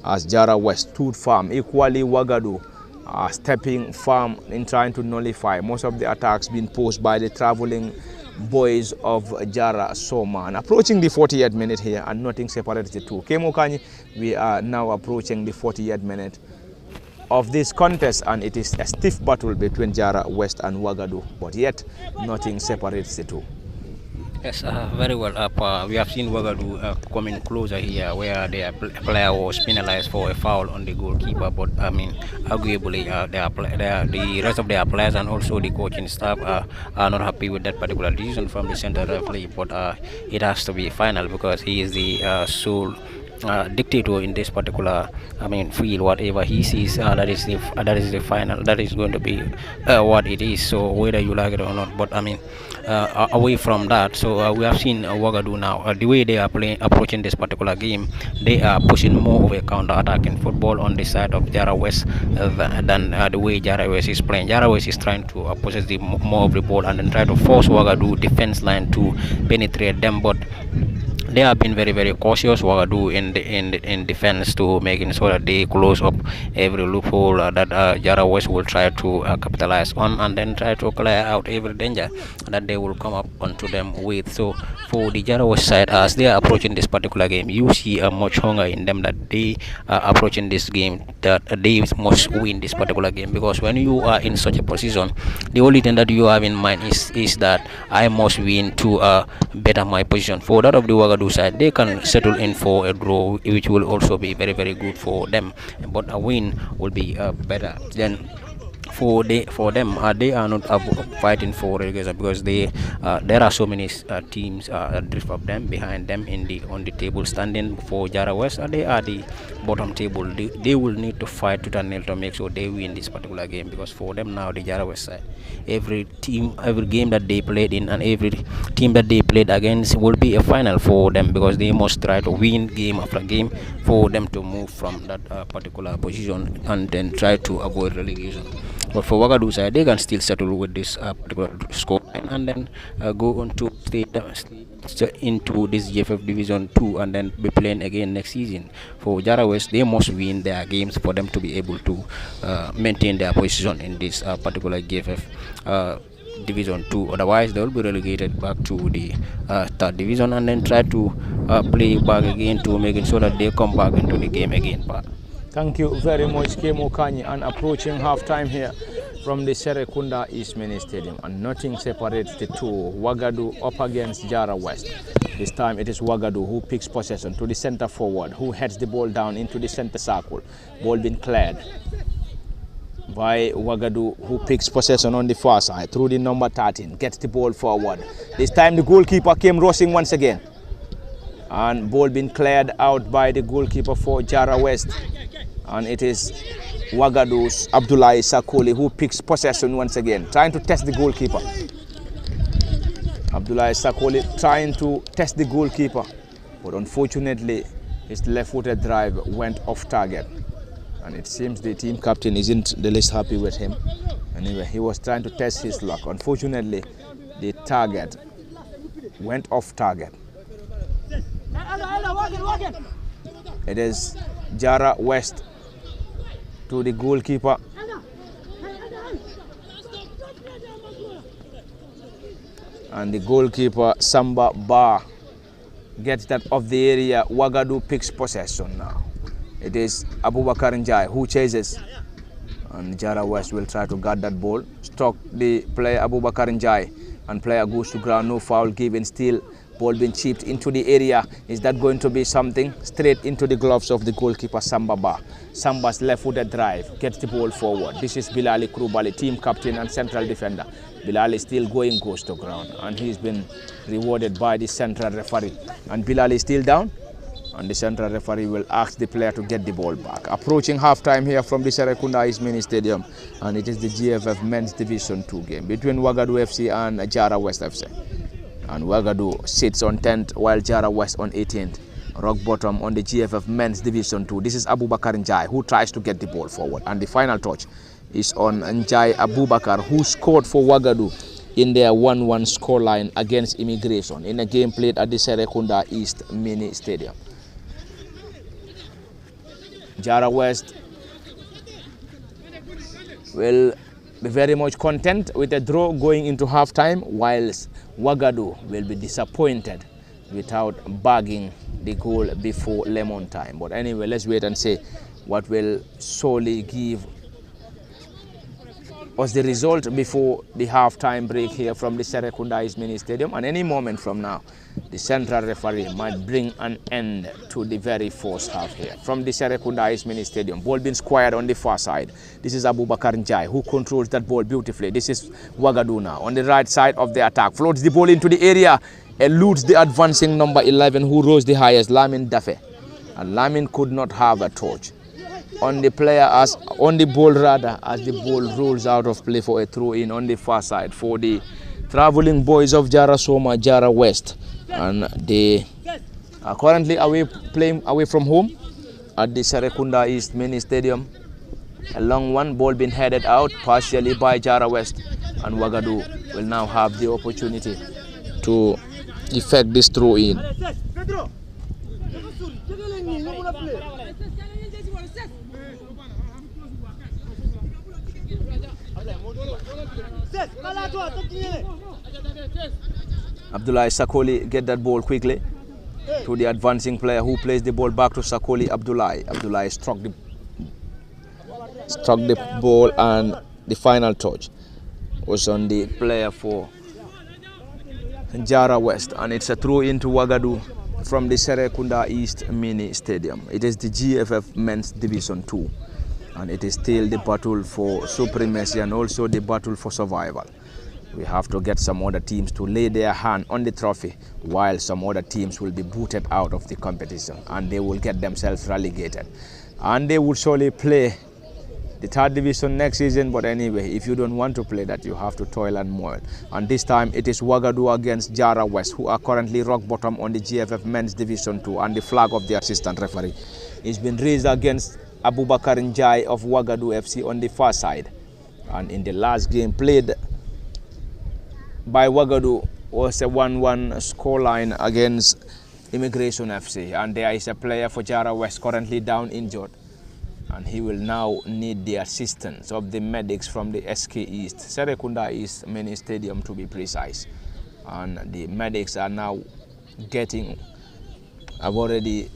as Jarra West stood firm. Equally, Wagadu are stepping firm in trying to nullify most of the attacks being posed by the traveling boys of Jarra Soma. And approaching the 40th minute here, and nothing separates the two. Kemokani, we are now approaching the 40th minute of this contest, and it is a stiff battle between Jarra West and Wagadu, but yet nothing separates the two. Yes, very well. We have seen Wagadu coming closer here, where their player was penalized for a foul on the goalkeeper. But I mean, arguably, the rest of their players and also the coaching staff are not happy with that particular decision from the center referee. But it has to be final, because he is the sole dictator in this particular, I mean, field. Whatever he sees, that is the final. That is going to be what it is. So whether you like it or not, but I mean, away from that, so we have seen Wagadu now. The way they are approaching this particular game, they are pushing more of a counter-attacking football on the side of Jarra West than the way Jarra West is playing. Jarra West is trying to possess more of the ball and then try to force Wagadu defense line to penetrate them, but they have been very cautious Wagadu in defense to making sure that they close up every loophole that Jarra West will try to capitalize on, and then try to clear out every danger that they will come up onto them with. So for the Jarra West side, as they are approaching this particular game, you see a much hunger in them that they are approaching this game, that they must win this particular game, because when you are in such a position, the only thing that you have in mind is that I must win to better my position. For that of the Wagadu side, they can settle in for a draw, which will also be very good for them, but a win will be better. Then for them, they are not fighting for relegation, because there are so many teams drift of them behind them on the table standing. For Jarra West, they are the bottom table. They will need to fight to nail to make sure they win this particular game, because for them now, the Jarra West side, every game that they played in and every team that they played against will be a final for them, because they must try to win game after game for them to move from that particular position and then try to avoid relegation. But for Wagadu side, they can still settle with this particular score and then go on to stay into this GFF Division 2 and then be playing again next season. For Jarra West, they must win their games for them to be able to maintain their position in this particular GFF Division 2. Otherwise, they will be relegated back to the third division and then try to play back again to making sure that they come back into the game again. Thank you very much, Kemo Kanyi. And approaching half-time here from the Serekunda East Mini Stadium, and nothing separates the two. Wagadu up against Jarra West. This time it is Wagadu who picks possession to the center forward, who heads the ball down into the center circle. Ball being cleared by Wagadu, who picks possession on the far side through the number 13, gets the ball forward. This time the goalkeeper came rushing once again, and ball being cleared out by the goalkeeper for Jarra West. And it is Wagadu's Abdullahi Sakoli who picks possession once again, trying to test the goalkeeper. Abdullahi Sakoli trying to test the goalkeeper, but unfortunately his left-footed drive went off target. And it seems the team captain isn't the least happy with him. Anyway, he was trying to test his luck. Unfortunately, the target went off target. It is Jarra West to the goalkeeper. And the goalkeeper, Samba Bar, gets that off the area. Wagadu picks possession now. It is Abubakar Njai who chases. And Jarra West will try to guard that ball. Struck the player Abubakar Njai. And player goes to ground. No foul given. Still ball being chipped into the area. Is that going to be something? Straight into the gloves of the goalkeeper, Samba Bar. Samba's left-footed drive gets the ball forward. This is Bilali Krubali, team captain and central defender. Bilal is still going, goes to ground, and he's been rewarded by the central referee. And Bilal is still down, and the central referee will ask the player to get the ball back. Approaching half-time here from the Serekunda East Mini Stadium, and it is the GFF Men's Division 2 game between Wagadu FC and Jarra West FC. And Wagadu sits on 10th while Jarra West on 18th. Rock bottom on the GFF Men's Division 2. This is Abubakar Njai who tries to get the ball forward, and the final touch is on Njai Abubakar, who scored for Wagadu in their 1-1 scoreline against Immigration in a game played at the Serekunda East Mini Stadium. Jarra West will be very much content with a draw going into halftime, whilst Wagadu will be disappointed without bagging the goal before lemon time. But anyway, let's wait and see what will solely give us the result before the halftime break here from the Serekunda East Mini Stadium. And any moment from now, the central referee might bring an end to the very first half here from the Serekunda East Mini Stadium. Ball being squared on the far side. This is Abubakar Njai who controls that ball beautifully. This is Wagadu now on the right side of the attack. Floats the ball into the area, eludes the advancing number 11 who rose the highest, Lamin Dafe. And Lamin could not have a touch on the player, as on the ball rather, as the ball rolls out of play for a throw in on the far side for the traveling boys of Jarra Soma, Jarra West. And they are currently playing away from home at the Serekunda East Mini Stadium. A long one, ball being headed out partially by Jarra West, and Wagadu will now have the opportunity to effect this throw in. Abdullah Sakoli get that ball quickly to the advancing player who plays the ball back to Sakoli Abdullah. Abdullah struck the ball, and the final touch was on the player for Jarra West, and it's a throw into Wagadu from the Serekunda East Mini Stadium. It is the GFF Men's Division 2, and it is still the battle for supremacy and also the battle for survival. We have to get some other teams to lay their hand on the trophy, while some other teams will be booted out of the competition and they will get themselves relegated. And they will surely play the third division next season, but anyway, if you don't want to play that, you have to toil and moil. And this time it is Wagadu against Jarra West, who are currently rock bottom on the GFF Men's Division 2, and the flag of the assistant referee is been raised against Abubakar Njai of Wagadu FC on the far side. And in the last game played by Wagadu was a 1-1 scoreline against Immigration FC, and there is a player for Jarra West currently down injured, and he will now need the assistance of the medics from the SK East, Serekunda East Mini Stadium to be precise. And the medics are now have already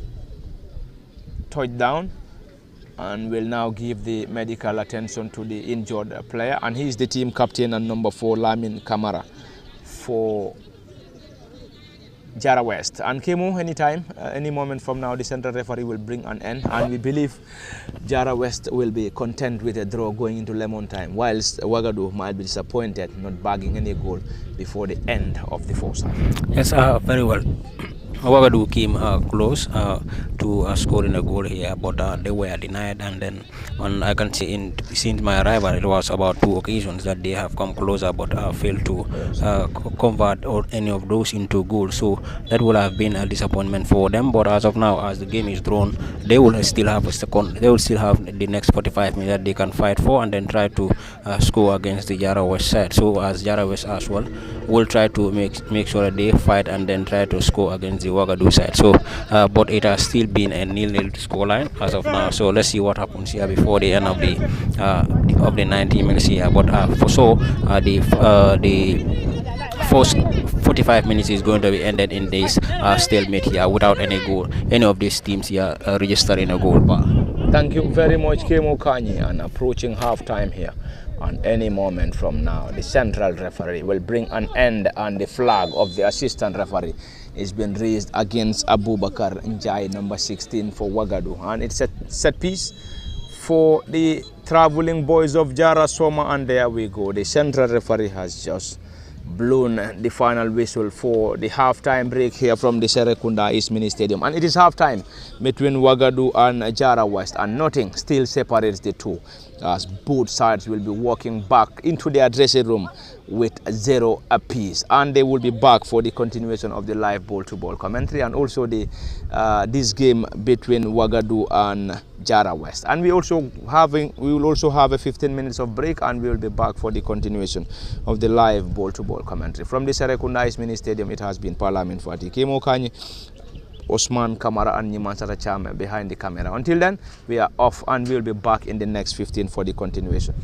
touched down and will now give the medical attention to the injured player, and he is the team captain and number 4, Lamin Kamara, for Jarra West. And Kemu, anytime, any moment from now, the central referee will bring an end, and we believe Jarra West will be content with a draw going into lemon time, whilst Wagadu might be disappointed not bagging any goal before the end of the first half. Yes, very well. Wagadu came close to scoring a goal here, but they were denied. And then, I can see since my arrival, it was about 2 occasions that they have come closer, but failed to convert any of those into goals. So that would have been a disappointment for them. But as of now, as the game is drawn, they will still have the next 45 minutes that they can fight for, and then try to score against the Jarra West side. So as Jarra West as well will try to make sure that they fight and then try to score against the Wagadu side. So but it has still been a 0-0 scoreline as of now. So let's see what happens here before the end of the 90 minutes here. But for sure, the first 45 minutes is going to be ended in this stalemate here without any goal. Any of these teams here registering a goal. Thank you very much, Kemo Kanyi, and approaching half time here. And any moment from now, the central referee will bring an end, and the flag of the assistant referee is being raised against Abubakar Njai, number 16 for Wagadu. And it's a set piece for the traveling boys of Jarra Soma, and there we go. The central referee has just blown the final whistle for the half-time break here from the Serekunda East Mini Stadium. And it is half-time between Wagadu and Jarra West, and nothing still separates the two, as both sides will be walking back into their dressing room with 0 apiece, and they will be back for the continuation of the live ball-to-ball commentary, and also the this game between Wagadu and Jarra West. And we will also have a 15 minutes of break, and we will be back for the continuation of the live ball-to-ball commentary from the Serekunda East Mini Stadium. It has been Parliament Fati Kemo Kanyi, Osman Kamara, and Nimansara Chame behind the camera. Until then, we are off, and we will be back in the next 15 for the continuation.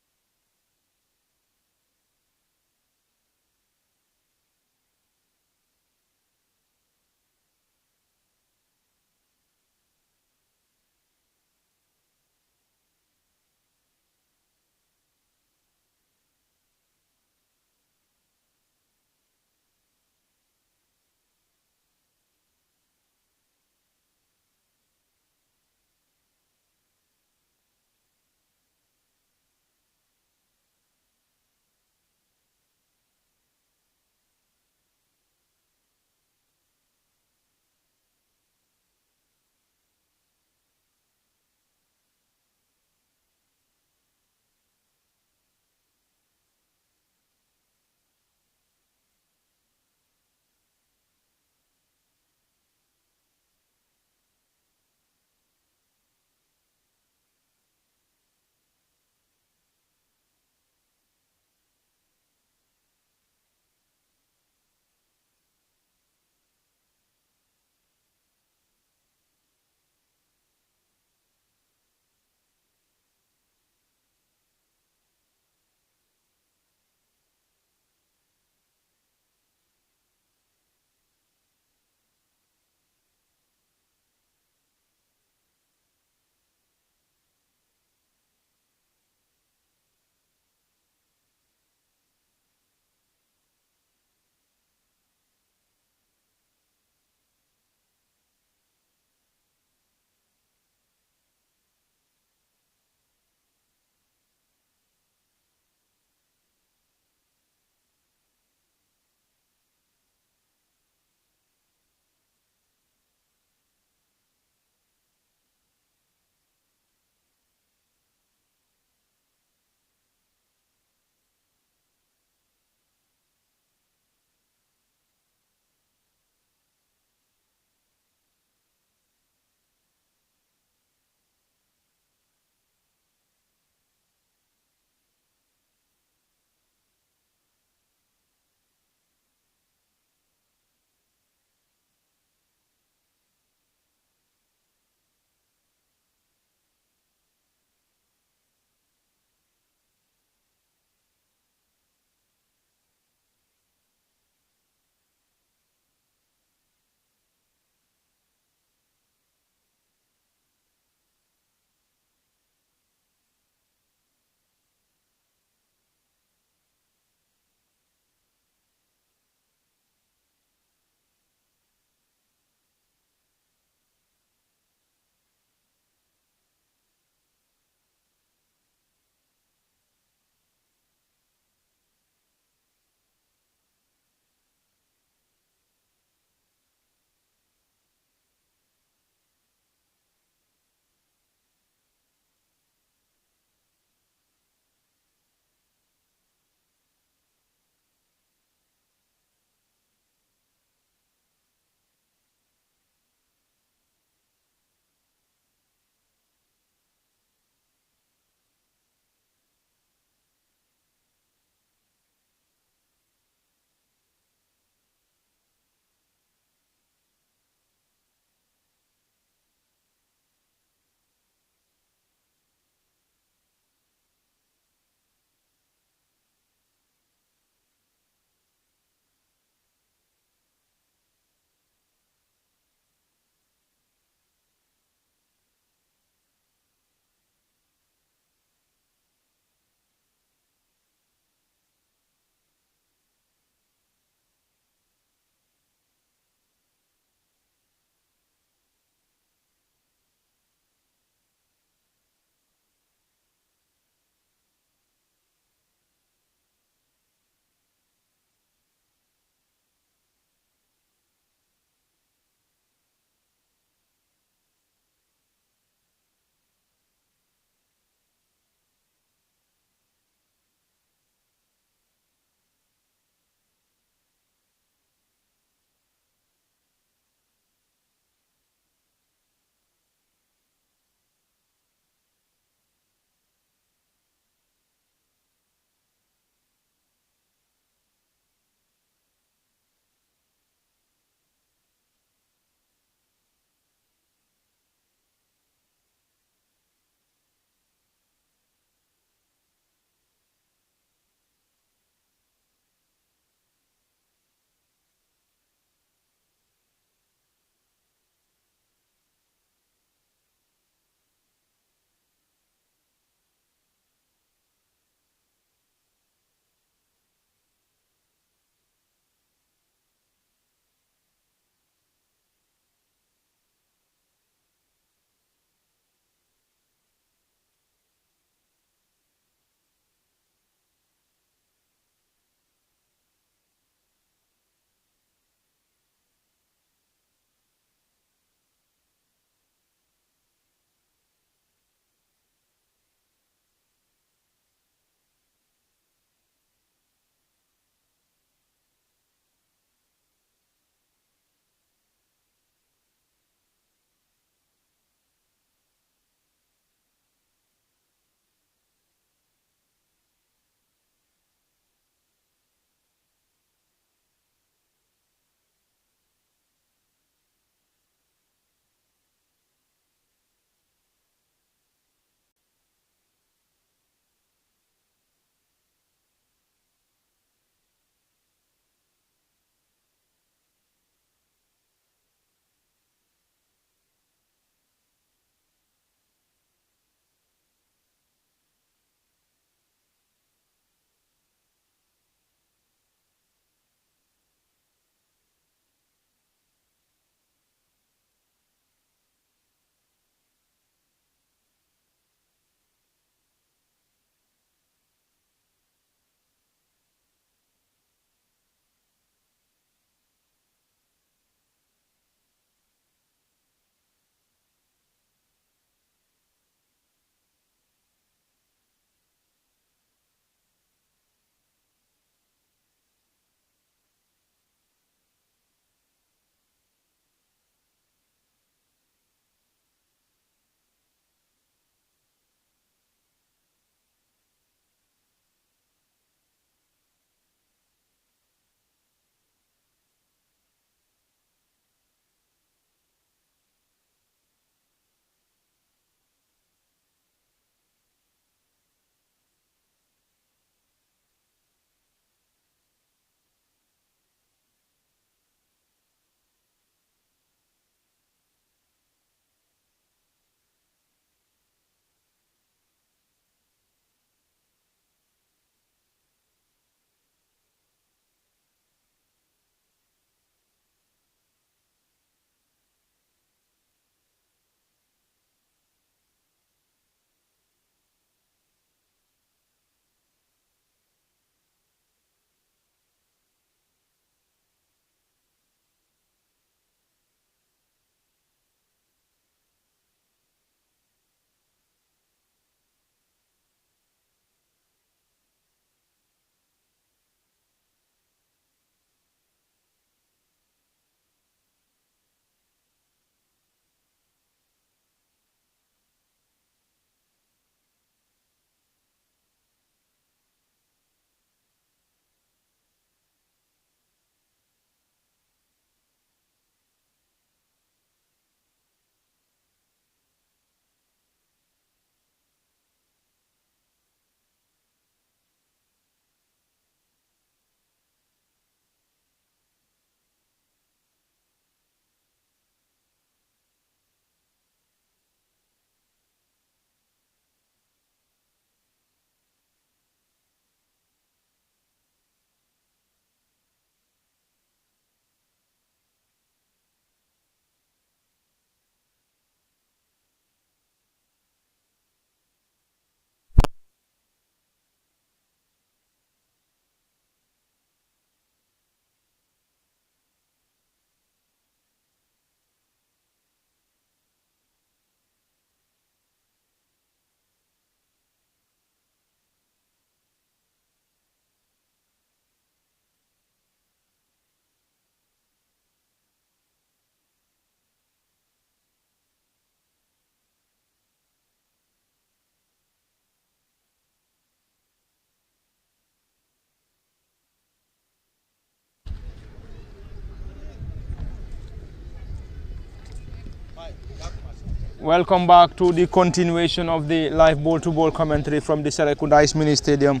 Welcome back to the continuation of the live ball-to-ball commentary from the Serekunda East Mini Stadium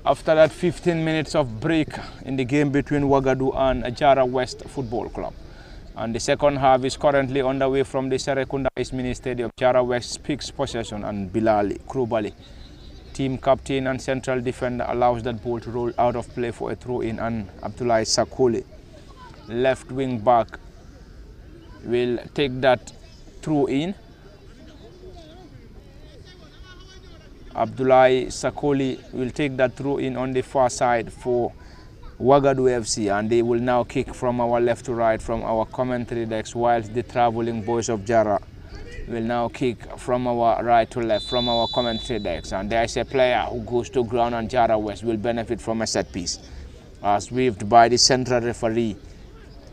after that 15 minutes of break in the game between Wagadu and Jarra West Football Club. And the second half is currently underway from the Serekunda East Mini Stadium. Jarra West picks possession and Bilali Krubali, team captain and central defender, allows that ball to roll out of play for a throw-in, and Abdullahi Sakole, left wing back, will take that throw-in. Abdullahi Sakoli will take that throw in on the far side for Wagadu FC, and they will now kick from our left to right from our commentary decks, whilst the travelling boys of Jarra will now kick from our right to left from our commentary decks. And there is a player who goes to ground, and Jarra West will benefit from a set piece as waved by the central referee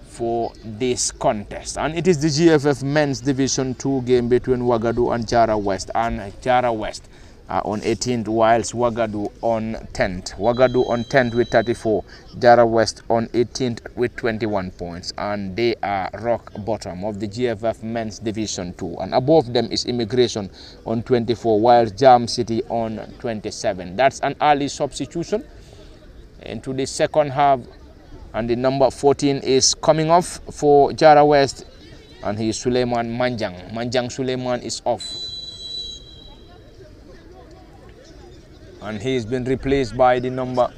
for this contest. And it is the GFF Men's Division 2 game between Wagadu and Jarra West, and Jarra West on 18th, whilst Wagadu on 10th. Wagadu on 10th with 34, Jarra West on 18th with 21 points, and they are rock bottom of the GFF Men's Division 2. And above them is Immigration on 24, whilst Jam City on 27. That's an early substitution into the second half, and the number 14 is coming off for Jarra West, and he is Suleiman Manjang. Manjang Suleiman is off, and he's been replaced by the number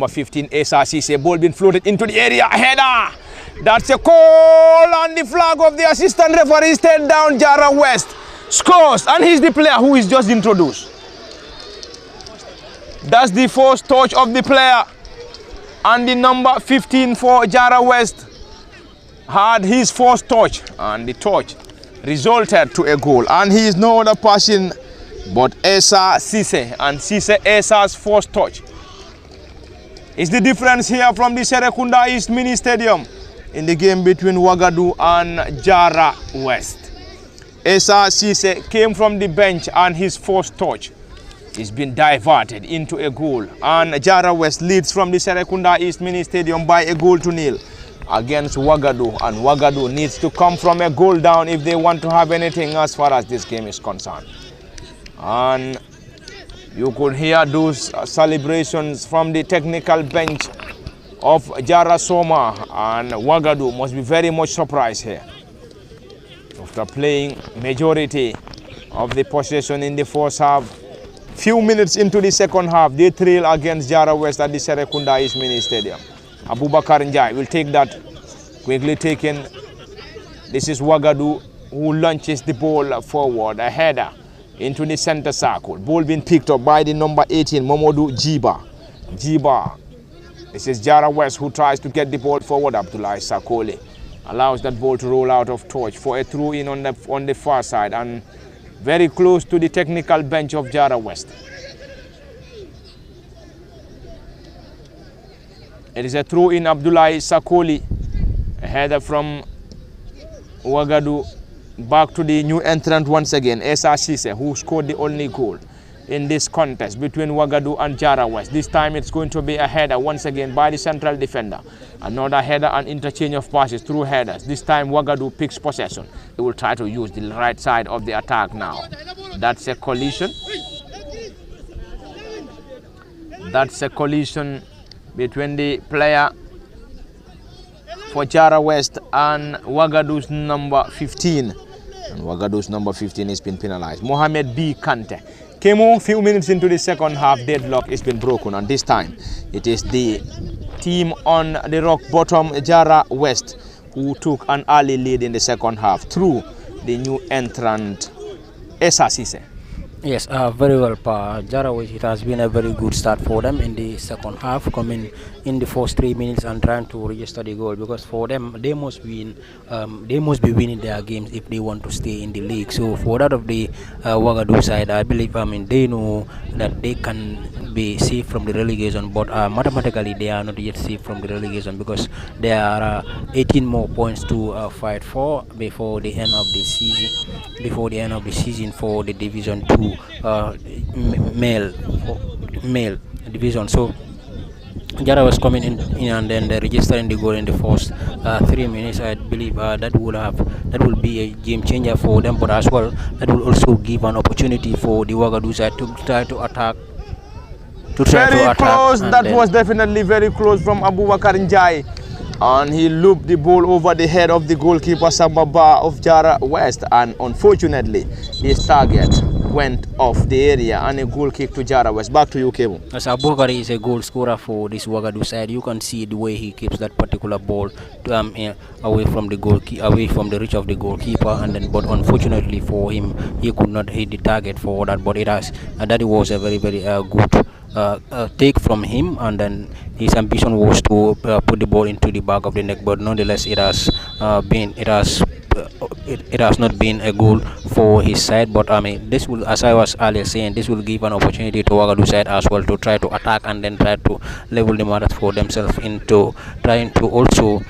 15, SRCC. Ball been floated into the area. Header. That's a call, and the flag of the assistant referee stayed down. Jarra West scores, and he's the player who is just introduced. That's the first touch of the player, and the number 15 for Jarra West had his first touch, and the touch resulted to a goal. And he is no other person but Esa Sise, and Sise Esa's first touch is the difference here from the Serekunda East Mini Stadium in the game between Wagadu and Jarra West. Esa Sise came from the bench, and his first touch is been diverted into a goal, and Jarra West leads from the Serekunda East Mini Stadium by a goal to nil against Wagadu, and Wagadu needs to come from a goal down if they want to have anything as far as this game is concerned. And you could hear those celebrations from the technical bench of Jarra Soma, and Wagadu must be very much surprised here. After playing majority of the possession in the first half, few minutes into the second half, they trail against Jarra West at the Serekunda East Mini Stadium. Abubakar Njai will take that, quickly taken. This is Wagadu who launches the ball forward, a header into the center circle. Ball being picked up by the number 18, Momodu Jiba. Jiba. This is Jarra West who tries to get the ball forward. Abdullahi Sakole allows that ball to roll out of touch for a throw-in on the far side, and very close to the technical bench of Jarra West. It is a throw-in. Abdullahi Sakole, a header from Wagadu. Back to the new entrant once again, SRCC, who scored the only goal in this contest between Wagadu and Jarra West. This time it's going to be a header once again by the central defender. Another header and interchange of passes through headers. This time Wagadu picks possession. They will try to use the right side of the attack now. That's a collision. That's a collision between the player for Jarra West and Wagadu's number 15. And Wagadu's number 15 has been penalized. Mohamed B. Kante came on a few minutes into the second half. Deadlock has been broken, and this time it is the team on the rock bottom, Jarra West, who took an early lead in the second half through the new entrant, Esa Sise. Yes, very well, Pa. Jarra West, it has been a very good start for them in the second half, coming in the first 3 minutes and trying to register the goal, because for them they must win. They must be winning their games if they want to stay in the league. So for that of the Wagadu side, I believe they know that they can be safe from the relegation, but mathematically they are not yet safe from the relegation, because there are 18 more points to fight for before the end of the season. Before the end of the season for the Division 2 male division. So Jarra was coming in and then they registering the goal in the first 3 minutes. I believe that will be a game changer for them, but as well that will also give an opportunity for the Wagadu side to try to attack. Very close. That was definitely very close from Abubakar Njai, and he looped the ball over the head of the goalkeeper Sambaba of Jarra West, and unfortunately his target went off the area and a goal kick to Jarra West. Back to you, Kebo. As Abubakar is a goal scorer for this Wagadu side, you can see the way he keeps that particular ball to, away from the goal, away from the reach of the goalkeeper, and then but unfortunately for him, he could not hit the target for that. But that was a very good take from him, and then his ambition was to put the ball into the back of the net, but nonetheless it has not been a goal for his side. But I mean, this will, as I was earlier saying, this will give an opportunity to Wagadu side as well to try to attack and then try to level the matters for themselves into trying to also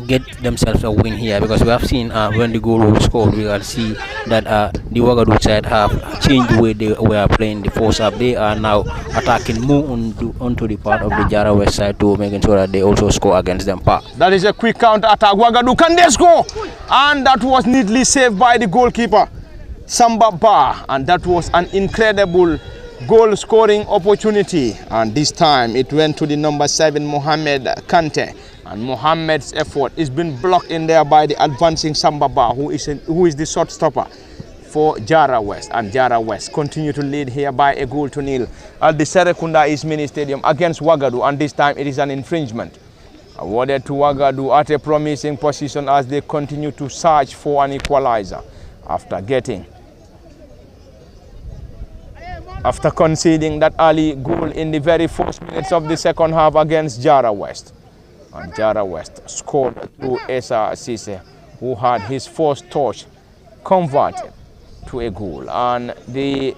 get themselves a win here, because we have seen when the goal was scored, we can see that the Wagadu side have changed the way they were playing the first half. They are now attacking more onto the part of the Jarra West side to making sure that they also score against them. That is a quick counter attack. Wagadu, can they score? And that was neatly saved by the goalkeeper Samba Ba, and that was an incredible goal scoring opportunity, and this time it went to the number 7 Mohamed Kante. And Mohamed's effort is been blocked in there by the advancing Sambaba, who is the shot stopper for Jarra West. And Jarra West continue to lead here by a goal to nil at the Serekunda East Mini Stadium against Wagadu, and this time it is an infringement awarded to Wagadu at a promising position as they continue to search for an equalizer after conceding that early goal in the very first minutes of the second half against Jarra West. And Jarra West scored through Esa Sise, who had his first touch converted to a goal. And the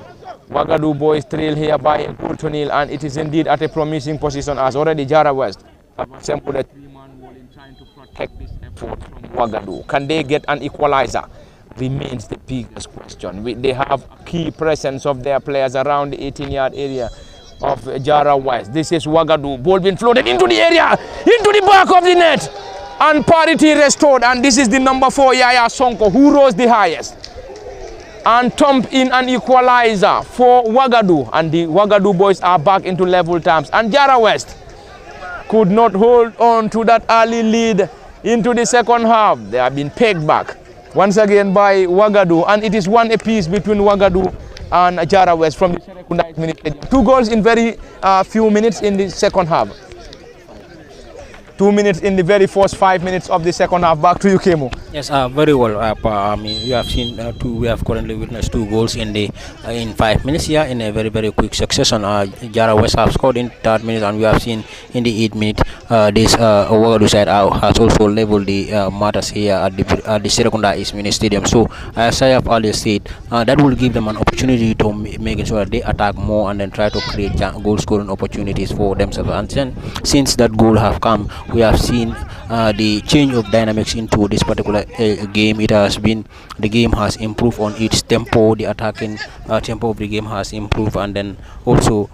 Wagadu boys trail here by a goal to nil, and it is indeed at a promising position as already Jarra West have assembled a 3-man wall in trying to protect this effort from Wagadu. Can they get an equalizer? Remains the biggest question. They have key presence of their players around the 18-yard area of Jarra West. This is Wagadu. Ball being floated into the area, into the back of the net, and parity restored. And this is the number 4 Yaya Sonko, who rose the highest and thumped in an equalizer for Wagadu. And the Wagadu boys are back into level terms. And Jarra West could not hold on to that early lead into the second half. They have been pegged back once again by Wagadu, and it is 1 apiece between Wagadu and Jarra West from the Serekunda Mini Stadium. 2 goals in very few minutes in the second half. 2 minutes in the very first 5 minutes of the second half. Back to you, Kemo. Yes, very well. I mean, you have seen we have currently witnessed 2 goals in 5 minutes here in a very quick succession. Jarra West have scored in 3rd minute, and we have seen in the 8th minute this Wagadu side has also leveled the matters here at the Serekunda East Mini Stadium. So as I have earlier said, that will give them an opportunity to make sure that they attack more and then try to create goal scoring opportunities for themselves. And then, since that goal have come, we have seen the change of dynamics into this particular game. The game has improved on its tempo. The attacking tempo of the game has improved, and then also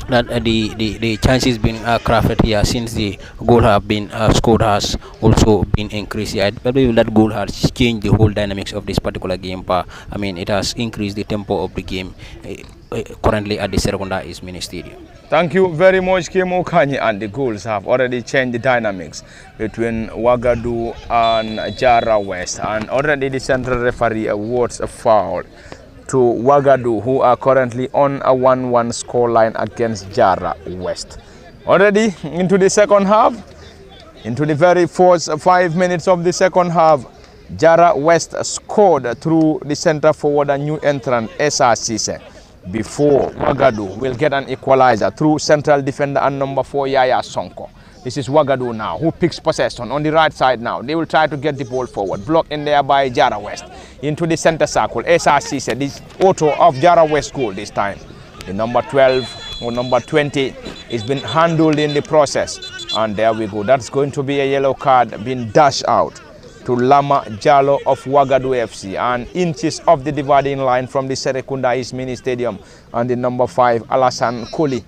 that the chances being crafted here since the goal have been scored has also been increased. I believe that goal has changed the whole dynamics of this particular game. I mean, it has increased the tempo of the game currently at the Serekunda East Mini Stadium. Thank you very much, Kemo Kanye. And the goals have already changed the dynamics between Wagadu and Jarra West. And already the central referee awards a foul to Wagadu, who are currently on a 1-1 scoreline against Jarra West. Already into the second half, into the very first 5 minutes of the second half, Jarra West scored through the center forward and new entrant Esa Sise, before Wagadu will get an equalizer through central defender and number 4 Yaya Sonko. This is Wagadu now, who picks possession on the right side now. They will try to get the ball forward. Blocked in there by Jarra West. Into the center circle. Esa Sise, this auto of Jarra West goal this time. The number 12 or number 20 has been handled in the process. And there we go. That's going to be a yellow card being dashed out to Lama Jalo of Wagadu FC, and inches of the dividing line from the Serekunda East Mini Stadium, and the number 5 Alassane Koli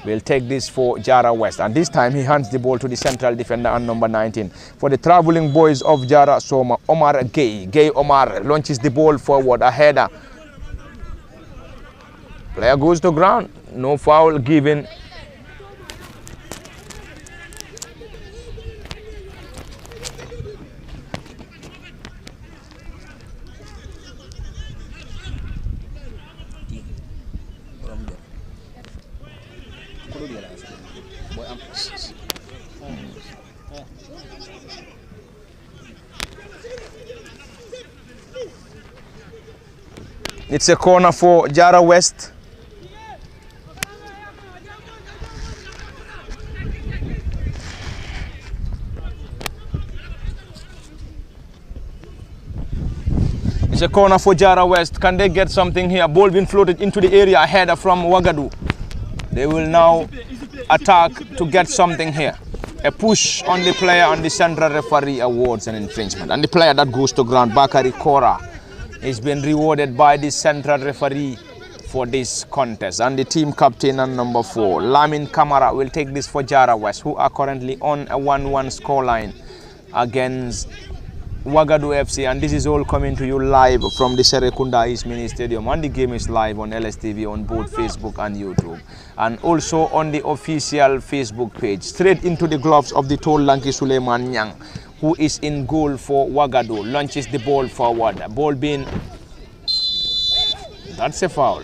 will take this for Jarra West, and this time he hands the ball to the central defender and number 19 for the traveling boys of Jarra. So Omar Gay Omar launches the ball forward, a header. Player goes to ground, no foul given. It's a corner for Jarra West. It's a corner for Jarra West. Can they get something here? Ball being floated into the area, header from Wagadu. They will now attack to get something here. A push on the player, and the central referee awards an infringement. And the player that goes to ground, Bakari Kora, is being rewarded by the central referee for this contest. And the team captain and number 4, Lamin Kamara, will take this for Jarra West, who are currently on a 1-1 scoreline against Wagadu FC. And this is all coming to you live from the Serekunda East Mini Stadium, and the game is live on LSTV on both Facebook and YouTube, and also on the official Facebook page. Straight into the gloves of the tall lanky Suleiman Nyang, who is in goal for Wagadu. Launches the ball forward. Ball being... That's a foul.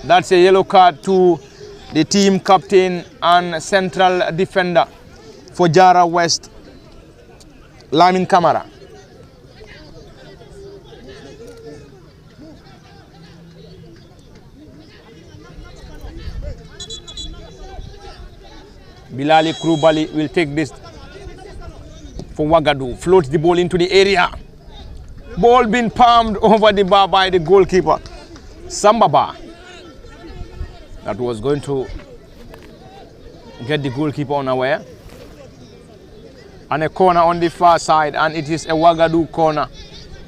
That's a yellow card to the team captain and central defender for Jarra West, Lamin Kamara. Bilali Krubali will take this for Wagadu. Floats the ball into the area. Ball being palmed over the bar by the goalkeeper, Sambaba. That was going to get the goalkeeper unaware. And a corner on the far side, and it is a Wagadu corner.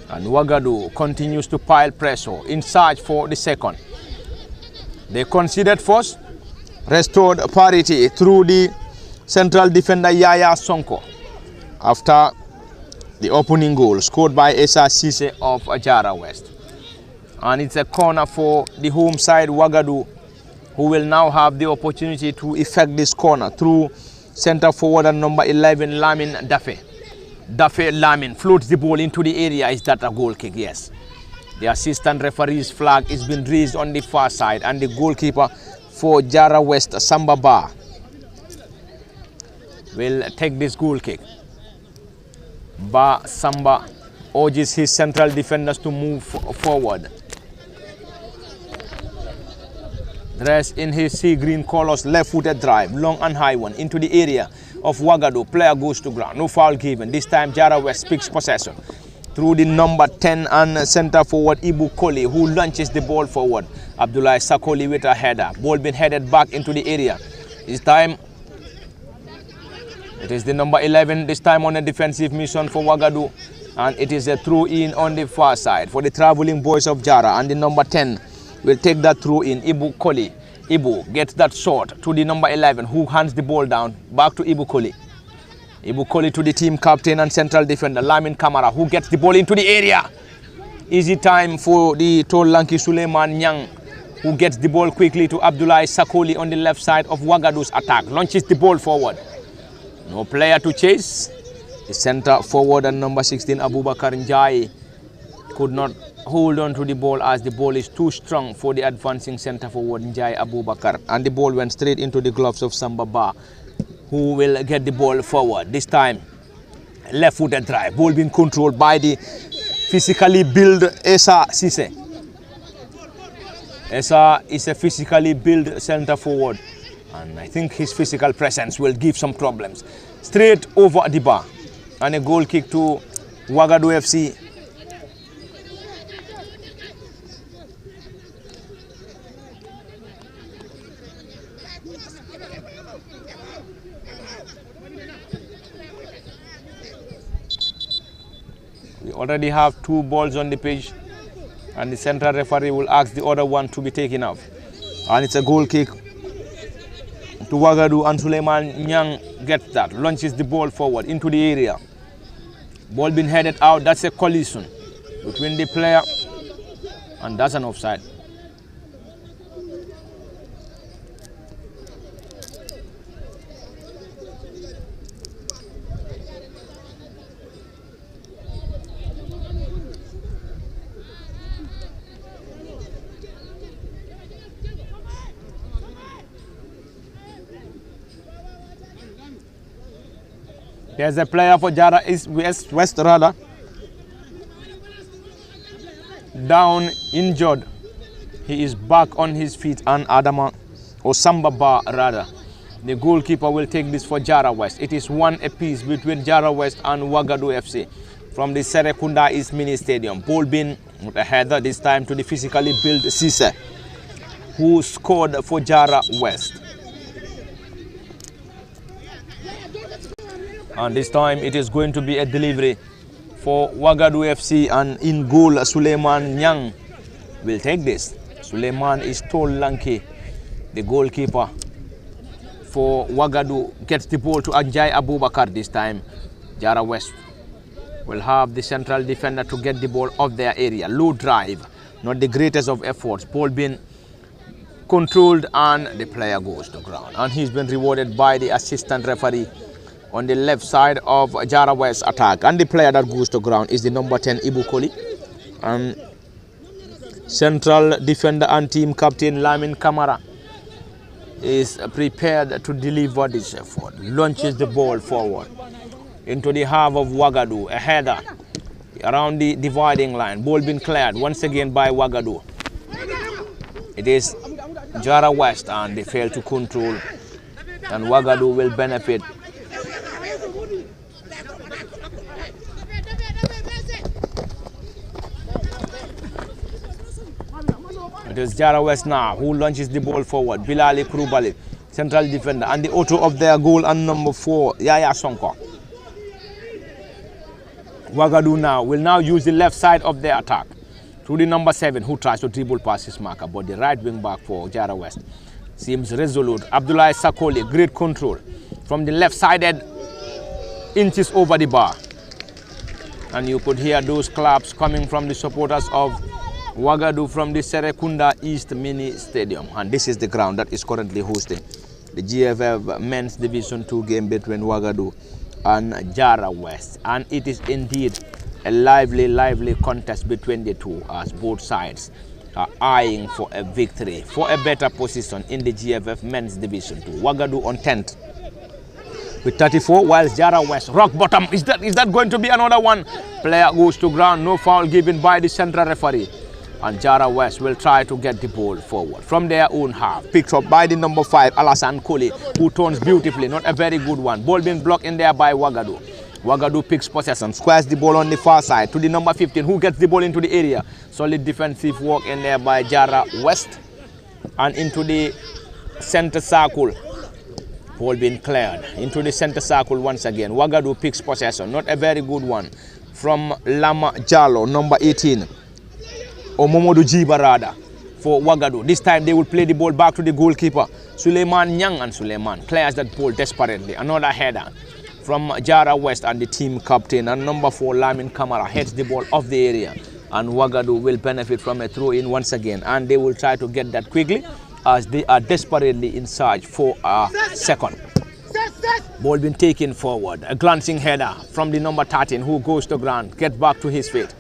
And Wagadu continues to pile pressure in search for the second. They conceded first, restored parity through the central defender Yaya Sonko after the opening goal scored by Esa Sise of Jarra West. And it's a corner for the home side Wagadu, who will now have the opportunity to effect this corner through center forward and number 11 Lamin Dafe. Dafe Lamin floats the ball into the area. Is that a goal kick? Yes. The assistant referee's flag is being raised on the far side, and the goalkeeper for Jarra West, Samba Ba, will take this goal kick. Ba Samba urges his central defenders to move forward. Dressed in his sea green colors, left-footed drive, long and high one into the area of Wagadu. Player goes to ground. No foul given. This time Jarra West picks possession through the number 10 and center forward Ibu Koli, who launches the ball forward. Abdullah Sakoli with a header. Ball being headed back into the area. This time it is the number 11, this time on a defensive mission for Wagadu. And it is a throw-in on the far side for the traveling boys of Jarra. And the number 10 will take that throw in. Ibu Koli. Ibu gets that shot to the number 11, who hands the ball down back to Ibu Koli. Ibu Koli to the team captain and central defender Lamin Kamara, who gets the ball into the area. Easy time for the tall lanky Suleiman Nyang, who gets the ball quickly to Abdullah Sakoli on the left side of Wagadu's attack. Launches the ball forward. No player to chase. The center forward and number 16 Abubakar Njai could not hold on to the ball, as the ball is too strong for the advancing center forward Njai Abubakar, and the ball went straight into the gloves of Samba Ba, who will get the ball forward. This time left-footed drive, ball being controlled by the physically built Esa Sise. Esa is a physically built center forward, and I think his physical presence will give some problems. Straight over the bar, and a goal kick to Wagadu FC. We already have 2 balls on the pitch, and the central referee will ask the other one to be taken off. And it's a goal kick to Wagadu, and Suleiman Nyang gets that, launches the ball forward into the area. Ball being headed out. That's a collision between the player, and that's an offside. There's a player for Jarra West rather, down injured. He is back on his feet, and Adama or Samba Bar rather, the goalkeeper, will take this for Jarra West. It is 1 apiece between Jarra West and Wagadu FC from the Serekunda East Mini Stadium. Ball being with a header this time to the physically built Sise, who scored for Jarra West. And this time it is going to be a delivery for Wagadu FC, and in goal Suleiman Nyang will take this. Suleiman is tall, lanky. The goalkeeper for Wagadu gets the ball to Anjay Abubakar this time. Jarra West will have the central defender to get the ball off their area. Low drive, not the greatest of efforts. Ball being controlled, and the player goes to ground. And he's been rewarded by the assistant referee on the left side of Jarra West attack. And the player that goes to ground is the number 10 Ibu Koli. And central defender and team captain Lamin Kamara is prepared to deliver this effort. Launches the ball forward into the half of Wagadu. A header around the dividing line. Ball being cleared once again by Wagadu. It is Jarra West, and they fail to control, and Wagadu will benefit. It is Jarra West now who launches the ball forward. Bilali Krubali, central defender, and the author of their goal, and number 4, Yaya Sonko. Wagadu now will now use the left side of their attack to the number 7, who tries to dribble past his marker, but the right wing back for Jarra West seems resolute. Abdullahi Sakoli, great control from the left-sided inches over the bar. And you could hear those claps coming from the supporters of Wagadu from the Serekunda East Mini Stadium. And this is the ground that is currently hosting the GFF Men's Division 2 game between Wagadu and Jarra West. And it is indeed a lively contest between the two, as both sides are eyeing for a victory, for a better position in the GFF Men's Division 2. Wagadu on 10th with 34, whilst Jarra West rock bottom. Is that going to be another one? Player goes to ground, no foul given by the central referee. And Jarra West will try to get the ball forward from their own half. Picked up by the number 5, Alassane Koli, who turns beautifully. Not a very good one. Ball being blocked in there by Wagadu. Wagadu picks possession, squares the ball on the far side to the number 15, who gets the ball into the area. Solid defensive work in there by Jarra West. And into the center circle. Ball being cleared into the center circle once again. Wagadu picks possession. Not a very good one from Lama Jallo, number 18. Or Momodu Jibarada for Wagadu. This time they will play the ball back to the goalkeeper, Suleiman Nyang, and Suleiman clears that ball desperately. Another header from Jarra West, and the team captain and number 4, Lamin Kamara, heads the ball off the area. And Wagadu will benefit from a throw-in once again. And they will try to get that quickly, as they are desperately in search for a second. Ball being taken forward. A glancing header from the number 13, who goes to ground, gets back to his feet.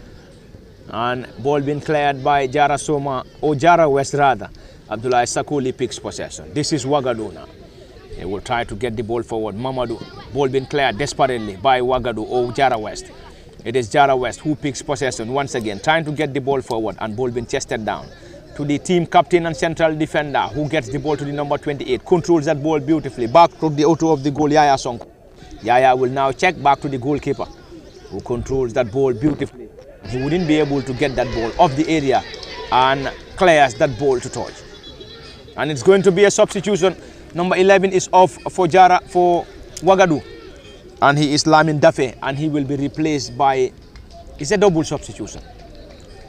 And ball being cleared by Jarra West rather. Abdullahi Sakoli picks possession. This is Wagadu now. They will try to get the ball forward. Mamadou. Ball being cleared desperately by Wagadu or Jarra West. It is Jarra West who picks possession once again, trying to get the ball forward, and ball being chested down to the team captain and central defender, who gets the ball to the number 28. Controls that ball beautifully. Back to the author of the goal, Yaya Sonko. Yaya will now check back to the goalkeeper, who controls that ball beautifully. He wouldn't be able to get that ball off the area, and clears that ball to touch. And it's going to be a substitution. Number 11 is off for Wagadu, and he is Lamin Dafe, and he will be replaced by It's a double substitution.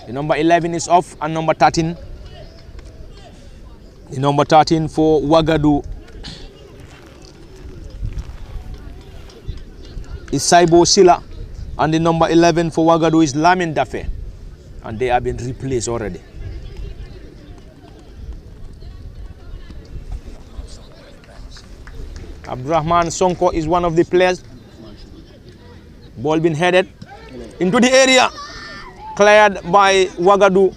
The number 11 is off and number 13. The number 13 for Wagadu is Saibo Silla, and the number 11 for Wagadu is Lamin Dafe, and they have been replaced already. Abdurrahman Sonko is one of the players. Ball been headed into the area, cleared by Wagadu.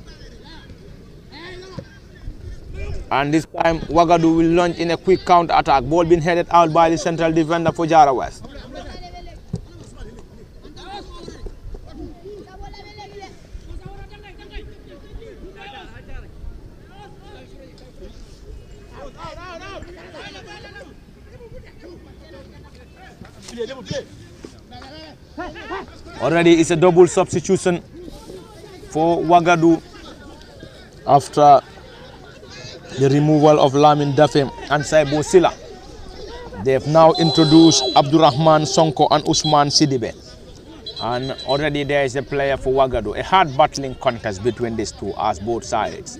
And this time Wagadu will launch in a quick counter attack. Ball been headed out by the central defender for Jarra West. Already it's a double substitution for Wagadu after the removal of Lamin Dafe and Saibo Silla. They have now introduced Abdurrahman Sonko and Usman Sidibe. And already there is a player for Wagadu. A hard battling contest between these two as both sides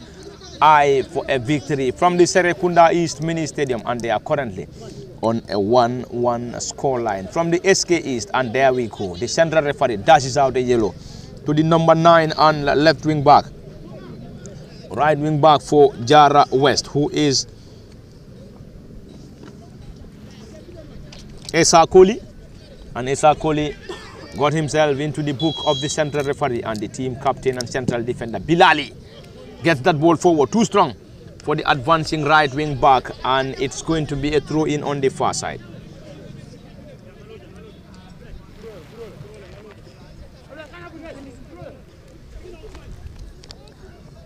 eye for a victory from the Serekunda East Mini Stadium, and they are currently on a 1-1 scoreline from the SK East. And there we go. The central referee dashes out the yellow to the number 9 and left wing back. Right wing back for Jarra West, who is Esa Koli. And Esa Koli got himself into the book of the central referee, and the team captain and central defender Bilali gets that ball forward. Too strong for the advancing right wing back, and it's going to be a throw in on the far side.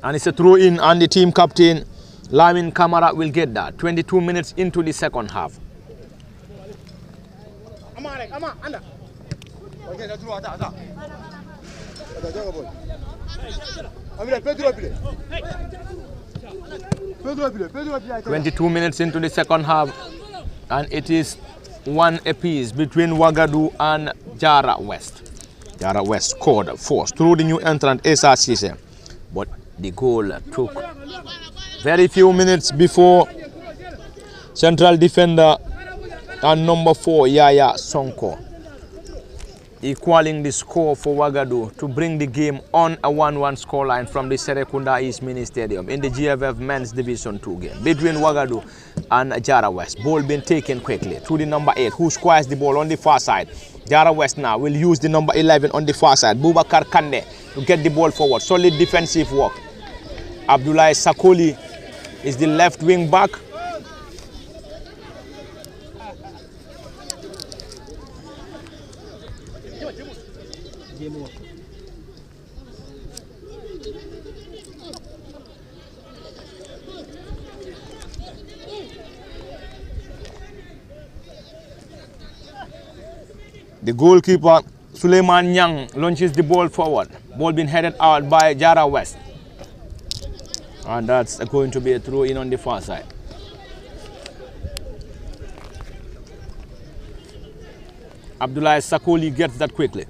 And it's a throw in, and the team captain Lamin Kamara will get that. 22 minutes into the second half. "22 minutes into the second half, and it is 1 apiece between Wagadu and Jarra West. Jarra West scored force through the new entrant Esa Sise, but the goal took very few minutes before central defender and number 4 Yaya Sonko equaling the score for Wagadu to bring the game on a 1-1 scoreline from the Serekunda East Mini Stadium in the GFF Men's Division 2 game between Wagadu and Jarra West. Ball being taken quickly to the number 8, who squares the ball on the far side. Jarra West now will use the number 11 on the far side, Bubakar Kande, to get the ball forward. Solid defensive work. Abdullah Sakoli is the left wing back. The goalkeeper Suleiman Nyang launches the ball forward. Ball being headed out by Jarra West. And that's going to be a throw in on the far side. Abdullah Sakoli gets that quickly.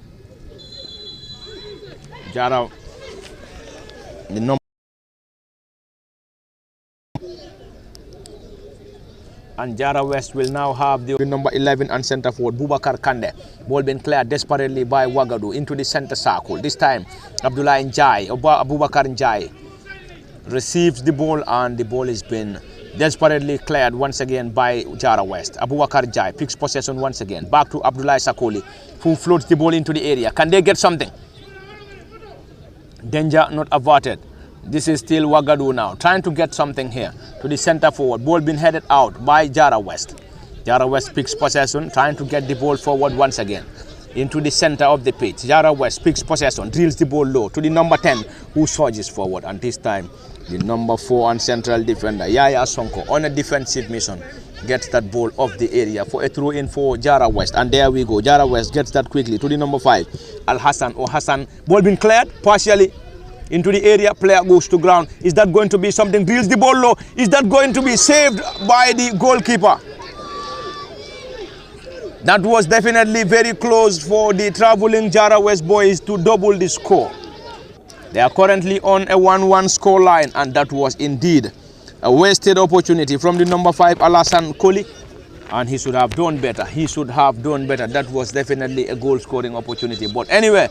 Jarra, the number, and Jarra West will now have the number 11 and centre forward Bubakar Kande. Ball being cleared desperately by Wagadu into the centre circle. This time Abdullah Njai, Abubakar Njai, receives the ball, and the ball has been desperately cleared once again by Jarra West. Abubakar Njai picks possession once again. Back to Abdullah Sakoli, who floats the ball into the area. Can they get something? Danger not averted. This is still Wagadu now, trying to get something here to the centre forward. Ball being headed out by Jarra West. Jarra West picks possession, trying to get the ball forward once again into the centre of the pitch. Jarra West picks possession, drills the ball low to the number 10, who surges forward, and this time the number 4 and central defender Yaya Sonko, on a defensive mission, gets that ball off the area for a throw in for Jarra West. And there we go. Jarra West gets that quickly to the number 5, Al Hassan or Hassan. Ball being cleared partially into the area. Player goes to ground. Is that going to be something? Drills the ball low. Is that going to be saved by the goalkeeper? That was definitely very close for the traveling Jarra West boys to double the score. They are currently on a 1-1 score line, and that was indeed a wasted opportunity from the number 5 Alassane Koli, and he should have done better. That was definitely a goal scoring opportunity. But anyway,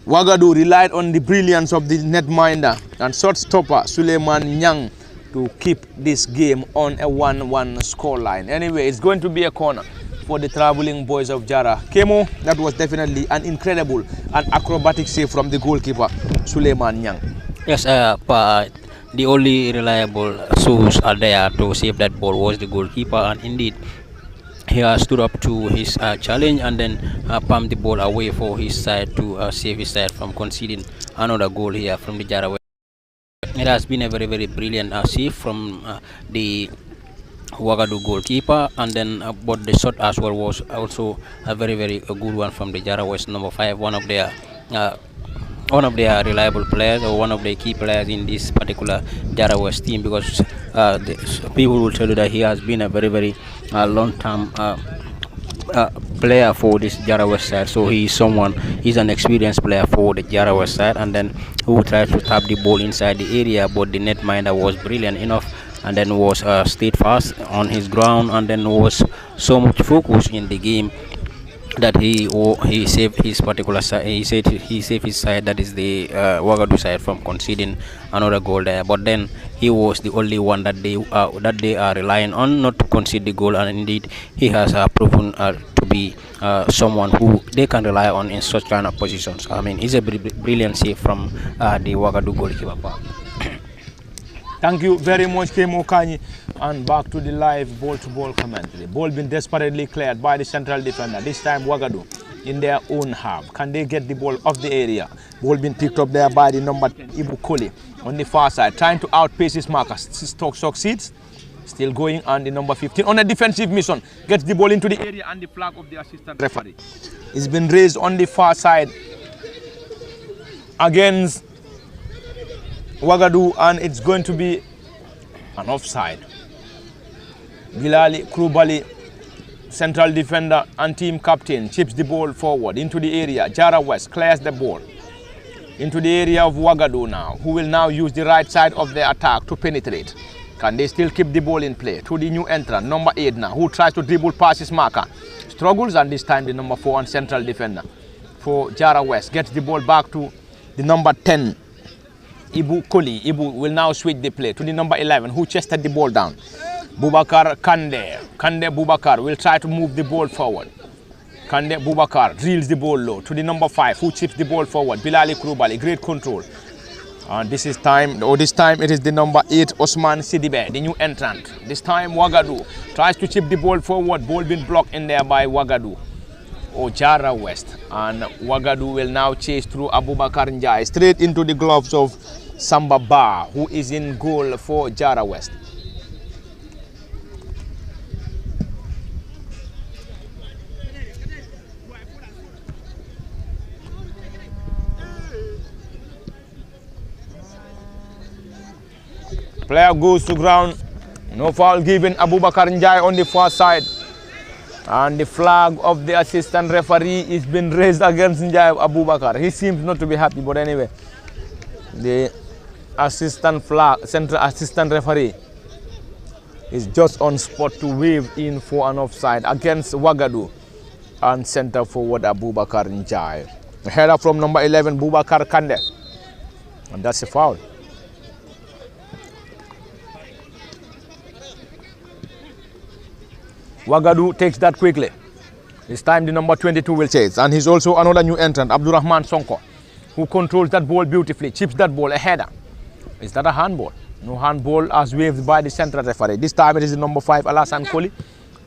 Wagadu relied on the brilliance of the netminder and shot stopper Suleiman Nyang to keep this game on a 1-1 score line. Anyway, it's going to be a corner for the traveling boys of Jarra. Kemo, that was definitely an incredible and acrobatic save from the goalkeeper Suleiman Nyang. Yes, but the only reliable source are there to save that ball was the goalkeeper, and indeed he stood up to his challenge and then pumped the ball away for his side to save his side from conceding another goal here from the Jarra. It has been a very, very brilliant save from the Wagadu goalkeeper, and then but the shot as well was also a very, very good one from the Jarra West number 5, one of their reliable players, or one of the key players in this particular Jarra West team, because the people will tell you that he has been a very, very long-term player for this Jarra West side. So he's an experienced player for the Jarra West side, and then who tried to tap the ball inside the area, but the netminder was brilliant enough, and then was stayed fast on his ground, and then was so much focus in the game that he saved his particular side. He saved his side, that is the Wagadu side, from conceding another goal there. But then he was the only one that they are relying on not to concede the goal, and indeed he has proven to be someone who they can rely on in such kind of positions. I mean, it's a brilliant save from the Wagadu goalkeeper. Thank you very much, Kemo Kanyi. And back to the live ball-to-ball commentary. Ball being desperately cleared by the central defender. This time Wagadu in their own half. Can they get the ball off the area? Ball being picked up there by the number 10, Ibu Koli, on the far side, trying to outpace his marker. Succeeds. Still going, and the number 15 on a defensive mission gets the ball into the area, and the flag of the assistant referee is been raised on the far side against Wagadu, and it's going to be an offside. Bilali Krubali, central defender and team captain, chips the ball forward into the area. Jarra West clears the ball into the area of Wagadu now, who will now use the right side of the attack to penetrate. Can they still keep the ball in play? To the new entrant, number 8 now, who tries to dribble past his marker. Struggles, and this time the number 4 and central defender for Jarra West gets the ball back to the number 10, Ibu Koli. Ibu will now switch the play to the number 11, who chested the ball down. Bubakar Kande. Kande Bubakar will try to move the ball forward. Kande Bubakar drills the ball low to the number 5, who chips the ball forward. Bilali Krubali, great control. And this time it is the number 8, Osman Sidibe, the new entrant. This time Wagadu tries to chip the ball forward. Ball being blocked in there by Wagadu or Jarra West. And Wagadu will now chase through Abubakar Njai straight into the gloves of Samba Ba, who is in goal for Jarra West. Player goes to ground. No foul given. Abubakar Njai on the far side. And the flag of the assistant referee is being raised against Njai Abubakar. He seems not to be happy, but anyway, the central assistant referee is just on spot to wave in for an offside against Wagadu and center forward Abubakar Njai. A header from number 11, Bubakar Kande. And that's a foul. Wagadu takes that quickly. This time the number 22 will chase. And he's also another new entrant, Abdurrahman Sonko, who controls that ball beautifully, chips that ball, a header. Is that a handball? No handball as waved by the central referee. This time it is the number 5, Alassane Koli,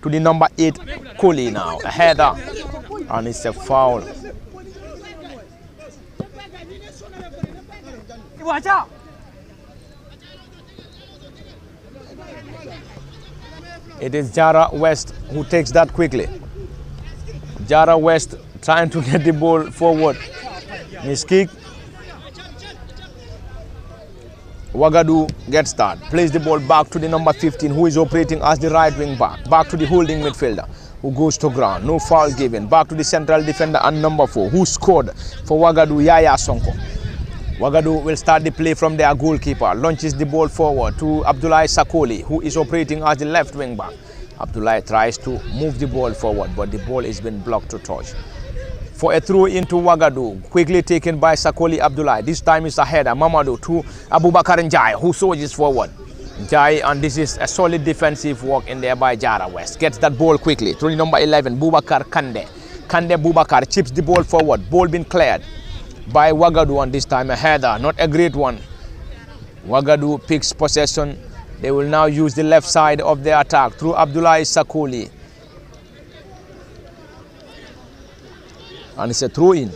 to the number 8, Koli now. A header. And it's a foul. Watch out! It is Jarra West who takes that quickly. Jarra West trying to get the ball forward. Miskick. Wagadu gets that. Plays the ball back to the number 15, who is operating as the right wing back. Back to the holding midfielder, who goes to ground. No foul given. Back to the central defender and number 4, who scored for Wagadu, Yaya Sonko. Wagadu will start the play from their goalkeeper. Launches the ball forward to Abdullahi Sakoli, who is operating as the left wing back. Abdullahi tries to move the ball forward, but the ball has been blocked to touch. For a throw into Wagadu, quickly taken by Sakoli Abdullahi. This time it's a header. Mamadou to Abubakar Njai, who surges forward. Njai, and this is a solid defensive work in there by Jarra West. Gets that ball quickly to the number 11, Bubakar Kande. Kande Bubakar chips the ball forward. Ball been cleared by Wagadu, and this time a header, not a great one. Wagadu picks possession. They will now use the left side of the attack through Abdullahi Sakoli. And it's a throw in.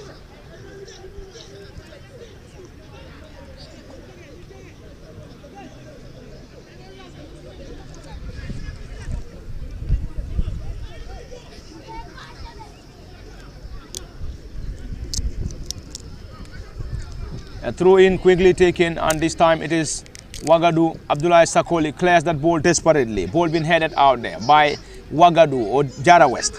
A throw in quickly taken, and this time it is Wagadu. Abdullahi Sakoli clears that ball desperately. Ball been headed out there by Wagadu or Jarra West.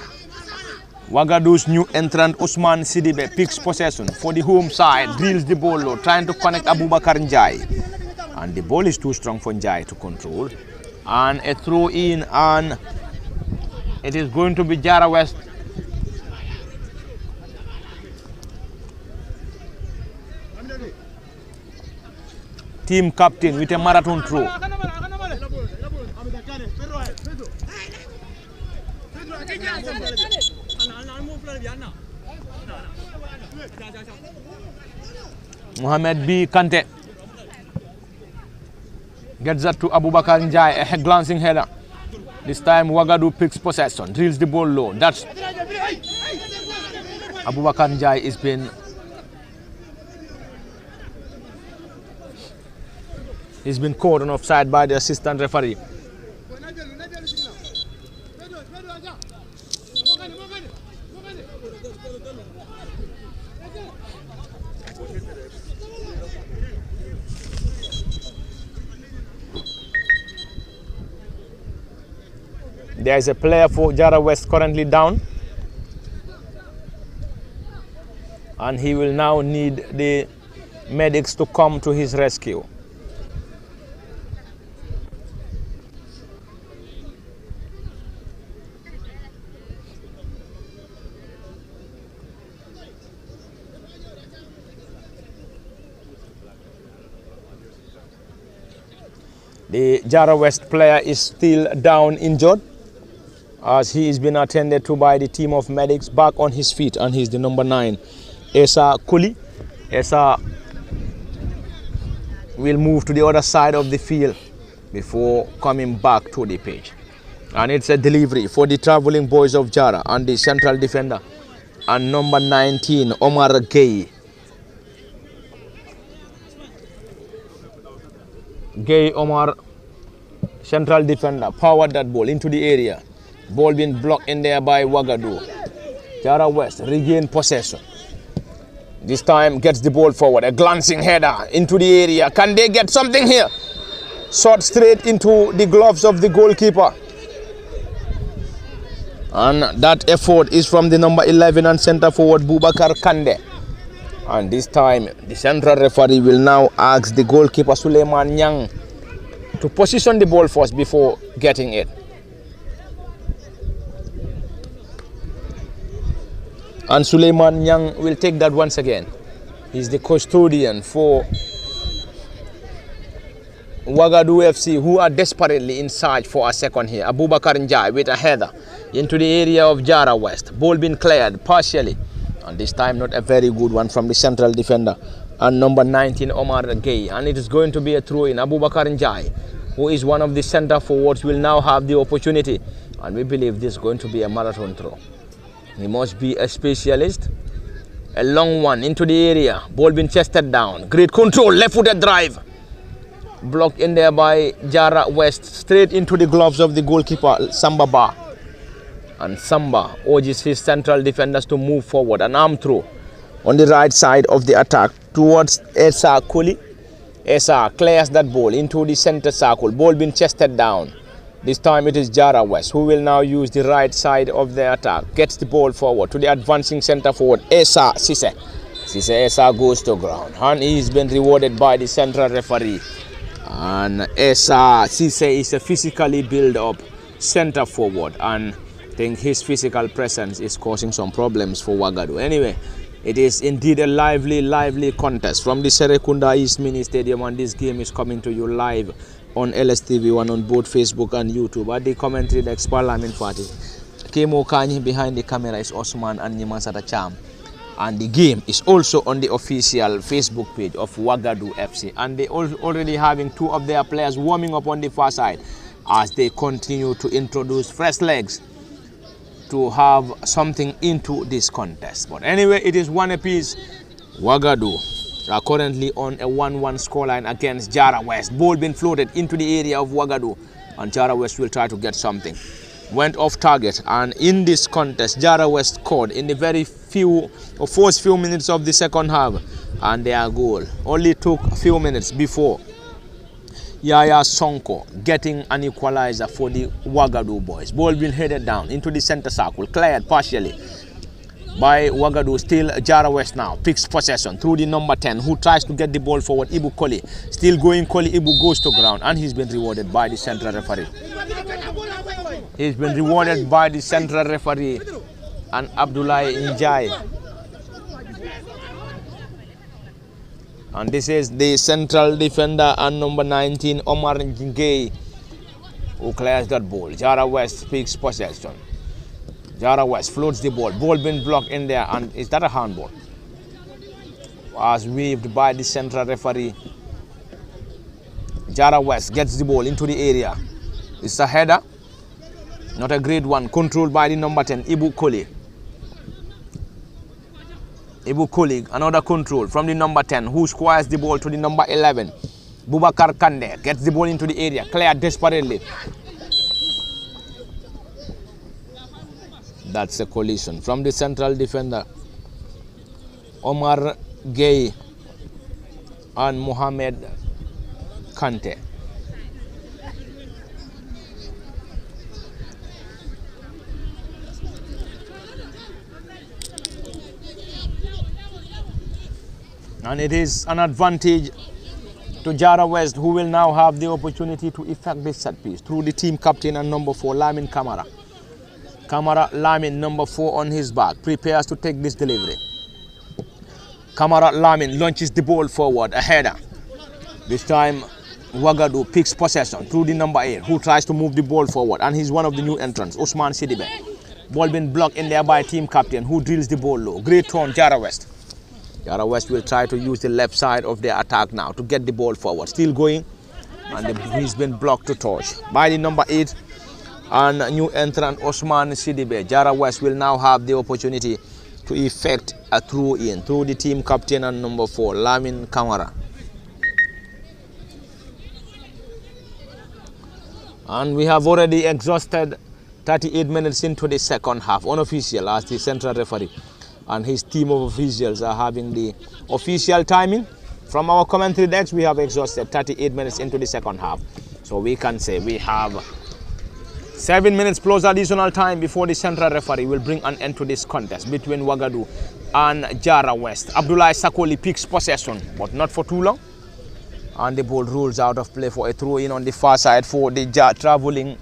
Wagadu's new entrant Usman Sidibe picks possession for the home side, drills the ball low, trying to connect Abubakar Njai. And the ball is too strong for Njai to control. And a throw in, and it is going to be Jarra West. Team captain with a marathon throw. Mohamed B. Kante gets that to Abubakar Njai, a glancing header. This time Wagadu picks possession, drills the ball low. That's Abubakar Njai is been he's been caught on offside by the assistant referee. There is a player for Jarra West currently down, and he will now need the medics to come to his rescue. The Jarra West player is still down injured, as he is being attended to by the team of medics. Back on his feet, and he's the number 9, Esa Kuli. Esa will move to the other side of the field before coming back to the pitch. And it's a delivery for the traveling boys of Jarra, and the central defender and number 19, Omar Gay. Gay Omar, central defender, powered that ball into the area. Ball being blocked in there by Wagadu. Jarra West regain possession. This time gets the ball forward. A glancing header into the area. Can they get something here? Shot straight into the gloves of the goalkeeper. And that effort is from the number 11 and centre forward Bubakar Kande. And this time the central referee will now ask the goalkeeper Suleiman Nyang to position the ball first before getting it. And Suleiman Nyang will take that once again. He's the custodian for Wagadu FC, who are desperately in search for a second here. Abubakar Njai with a header into the area of Jarra West. Ball being cleared partially, and this time not a very good one from the central defender and number 19 Omar Gay. And it is going to be a throw in. Abubakar Njai, who is one of the centre forwards, will now have the opportunity, and we believe this is going to be a marathon throw. He must be a specialist. A long one into the area. Ball being chested down. Great control. Left-footed drive. Blocked in there by Jarra West. Straight into the gloves of the goalkeeper, Samba Ba. And Samba urges his central defenders to move forward. An arm throw on the right side of the attack towards Esa Kuli. Esa clears that ball into the center circle. Ball being chested down. This time it is Jarra West who will now use the right side of the attack. Gets the ball forward to the advancing centre forward, Esa Sise. Sise Esa goes to ground and he's been rewarded by the central referee. And Esa Sise is a physically built up centre forward, and I think his physical presence is causing some problems for Wagadu. Anyway, it is indeed a lively contest from the Serekunda East Mini Stadium, and this game is coming to you live on LSTV1 on both Facebook and YouTube. At the commentary desk, Parliament Party. Kemo Kanyi behind the camera is Osman and Nimasata Cham. And the game is also on the official Facebook page of Wagadu FC. And they already having two of their players warming up on the far side as they continue to introduce fresh legs to have something into this contest. But anyway, it is one apiece. Wagadu are currently on a 1-1 scoreline against Jarra West. Ball being floated into the area of Wagadu, and Jarra West will try to get something. Went off target, and in this contest, Jarra West scored in the very first few minutes of the second half, and their goal only took a few minutes before Yaya Sonko getting an equalizer for the Wagadu boys. Ball being headed down into the center circle, cleared partially by Wagadu. Still Jarra West now picks possession through the number 10 who tries to get the ball forward, Ibu Koli. Still going Koli, Ibu goes to ground, and he's been rewarded by the central referee. He's been rewarded by the central referee and Abdullahi Njai. And this is the central defender and number 19 Omar Njingei who clears that ball. Jarra West picks possession. Jarra West floats the ball. Ball being blocked in there, and is that a handball? Was waved by the central referee. Jarra West gets the ball into the area. It's a header. Not a great one. Controlled by the number 10, Ibu Koli. Ibu Koli, another control from the number 10 who squires the ball to the number 11. Bubakar Kande gets the ball into the area. Cleared desperately. That's a collision from the central defender Omar Gay and Mohamed Kante. And it is an advantage to Jarra West, who will now have the opportunity to effect this set piece through the team captain and number 4, Lamin Kamara. Kamara Lamin, number 4 on his back, prepares to take this delivery. Kamara Lamin launches the ball forward, a header. This time Wagadu picks possession through the number 8 who tries to move the ball forward, and he's one of the new entrants, Usman Sidibe. Ball being blocked in there by team captain who drills the ball low. Great turn, Jarra West. Jarra West will try to use the left side of their attack now to get the ball forward. Still going, and he's been blocked to touch by the number 8 and new entrant Osman Sidibe. Jarra West will now have the opportunity to effect a throw-in through the team captain and number 4, Lamin Kamara. And we have already exhausted 38 minutes into the second half, unofficial, as the central referee and his team of officials are having the official timing. From our commentary decks, we have exhausted 38 minutes into the second half. So we can say we have 7 minutes plus additional time before the central referee will bring an end to this contest between Wagadu and Jarra West. Abdullahi Sakoli picks possession, but not for too long. And the ball rolls out of play for a throw-in on the far side for the traveling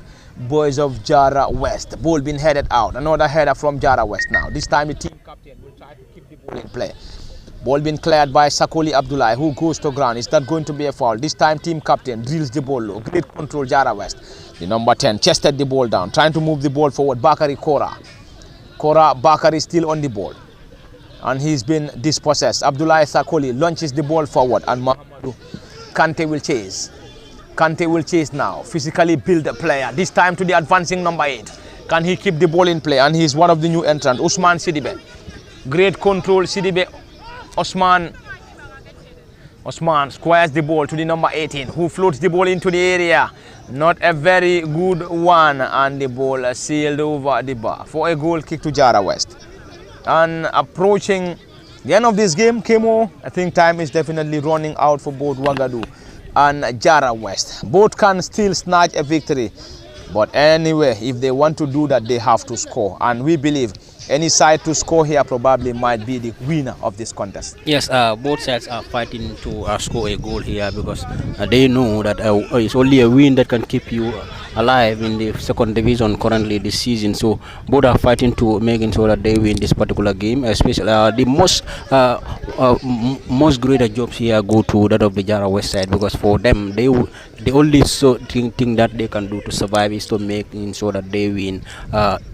boys of Jarra West. Ball being headed out. Another header from Jarra West now. This time the team captain will try to keep the ball in play. Ball being cleared by Sakoli Abdullahi, who goes to ground. Is that going to be a foul? This time team captain drills the ball low. Great control, Jarra West. The number 10 chested the ball down, trying to move the ball forward. Bakari Kora. Bakari still on the ball, and he's been dispossessed. Abdullahi Sakoli launches the ball forward, and Mahamadou Kante will chase. Kante will chase now. Physically built player. This time to the advancing number 8. Can he keep the ball in play? And he's one of the new entrants, Usman Sidibe. Great control, Sidibe. Osman squares the ball to the number 18, who floats the ball into the area. Not a very good one, and the ball sailed over the bar for a goal kick to Jarra West. And approaching the end of this game, Kemo, I think time is definitely running out for both Wagadu and Jarra West. Both can still snatch a victory But anyway, if they want to do that, they have to score. And we believe any side to score here probably might be the winner of this contest. Yes, both sides are fighting to score a goal here because they know that it's only a win that can keep you alive in the second division currently this season. So both are fighting to making sure that they win this particular game. Especially the most greater jobs here go to that of the Jarra West side, because for them the only thing that they can do to survive is to making sure that they win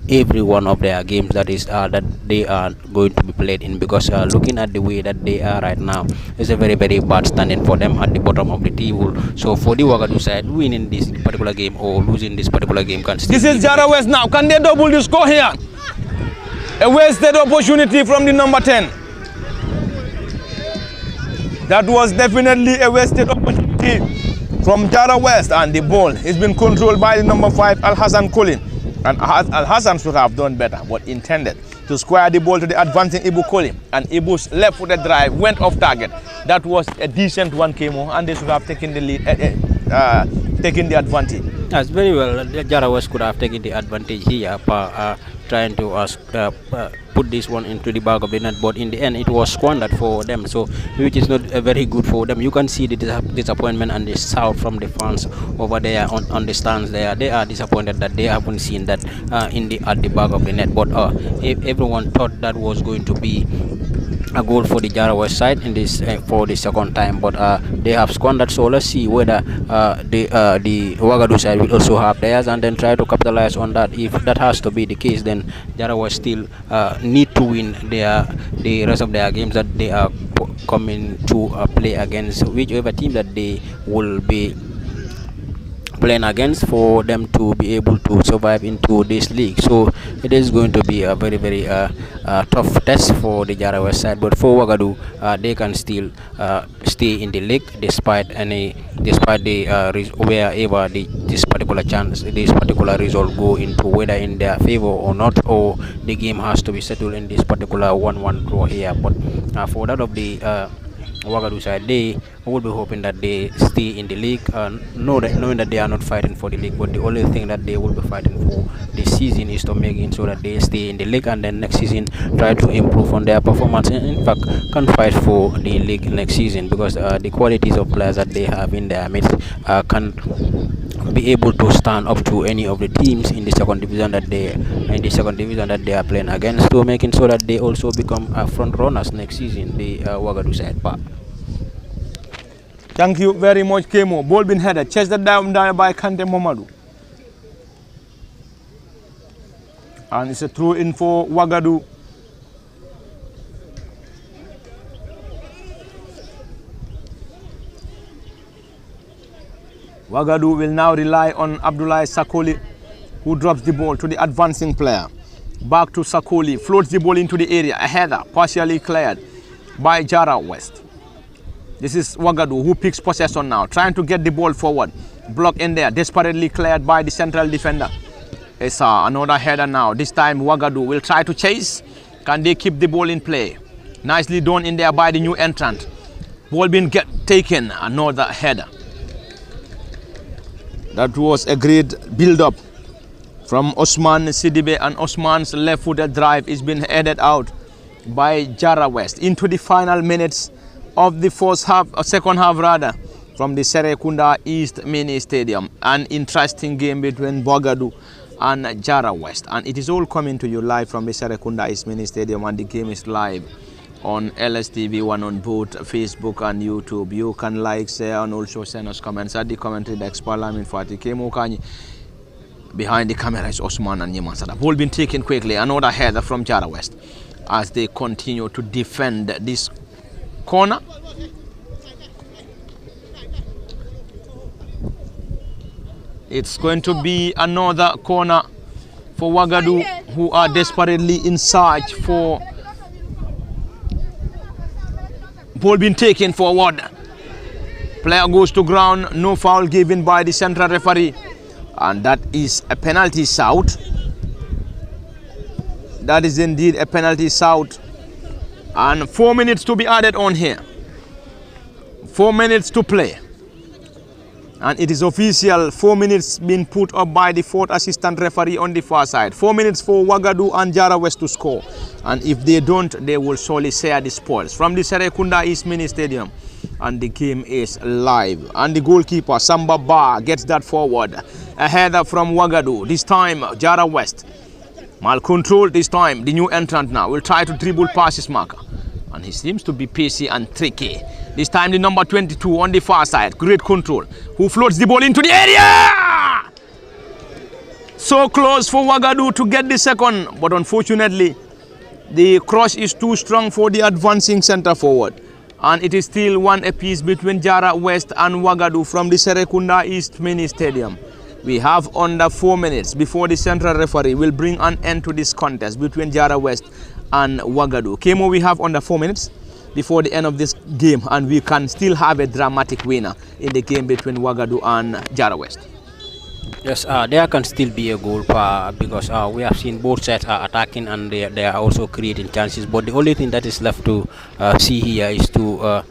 every one of their games that is that they are going to be played in, because looking at the way that they are right now, it's a very bad standing for them at the bottom of the table. So for the Wagadu side, winning this particular game or losing this particular game can still. This is Jarra West now. Can they double the score here? A wasted opportunity from the number 10. That was definitely a wasted opportunity from Jarra West, and the ball has been controlled by the number 5, Al-Hassan Colin. And Al-Hassan should have done better, but intended to square the ball to the advancing Ibu Colin. And Ibu's left-footed drive went off target. That was a decent one, Kemo, and they should have taken the lead, taken the advantage. That's very well. Jarra West could have taken the advantage here, trying to put this one into the back of the net, but in the end it was squandered for them, so which is not very good for them. You can see the disappointment and the shout from the fans over there on the stands there. They are disappointed that they haven't seen that at the back of the net, but everyone thought that was going to be a goal for the Jarra West side in this for the second time, but they have squandered. So let's see whether the Wagadu side will also have theirs and then try to capitalize on that. If that has to be the case, then Jarra West still need to win the rest of their games that they are coming to play against whichever team that they will be playing against, for them to be able to survive into this league. So it is going to be a very tough test for the Jarra West side, but for Wagadu they can still stay in the league despite wherever this particular result go into, whether in their favor or not, or the game has to be settled in this particular 1-1 draw here. But for that of the Wagadu side, they will be hoping that they stay in the league, knowing that they are not fighting for the league, but the only thing that they will be fighting for this season is to make it so that they stay in the league, and then next season try to improve on their performance, and in fact can fight for the league next season, because the qualities of players that they have in their midst can be able to stand up to any of the teams in the second division that they are playing against, to making sure that they also become front runners next season, the Wagadu side. Thank you very much, Kemo. Ball been headed, chased down by Kante Momadou. And it's a throw in for Wagadu. Wagadu will now rely on Abdullahi Sakoli, who drops the ball to the advancing player. Back to Sakoli, floats the ball into the area. A header partially cleared by Jarra West. This is Wagadu who picks possession now, trying to get the ball forward. Block in there, desperately cleared by the central defender. It's another header now. This time Wagadu will try to chase. Can they keep the ball in play? Nicely done in there by the new entrant. Ball being taken, another header. That was a great build-up from Osman Sidibe, and Osman's left-footed drive is being headed out by Jarra West into the final minutes of the second half rather, from the Serekunda East Mini Stadium. An interesting game between Wagadu and Jarra West, and it is all coming to you live from the Serekunda East Mini Stadium, and the game is live on LSTV1 on both Facebook and YouTube. You can like, share, and also send us comments at the commentary desk. Parlamin Fati Kemo Kanyi. Behind the camera is Osman and Nyemasada. Ball been taken quickly. Another header from Jarra West as they continue to defend this corner. It's going to be another corner for Wagadu, who are desperately in search for. Ball being taken forward. Player goes to ground. No foul given by the central referee, and that is a penalty shout. That is indeed a penalty shout. And 4 minutes to be added on here. 4 minutes to play. And it is official, 4 minutes been put up by the fourth assistant referee on the far side. 4 minutes for Wagadu and Jarra West to score. And if they don't, they will surely share the spoils. From the Serekunda East Mini Stadium. And the game is live. And the goalkeeper, Samba Ba, gets that forward. A header from Wagadu. This time, Jarra West. Mal control this time. The new entrant now will try to dribble past his marker. And he seems to be pacey and tricky. This time the number 22 on the far side. Great control. Who floats the ball into the area? So close for Wagadu to get the second. But unfortunately, the cross is too strong for the advancing centre forward. And it is still one apiece between Jarra West and Wagadu from the Serekunda East Mini Stadium. We have under 4 minutes before the central referee will bring an end to this contest between Jarra West and Wagadu. Kemo, we have under 4 minutes before the end of this game, and we can still have a dramatic winner in the game between Wagadu and Jarra West. Yes, there can still be a goal because we have seen both sides are attacking and they are also creating chances. But the only thing that is left to see here is to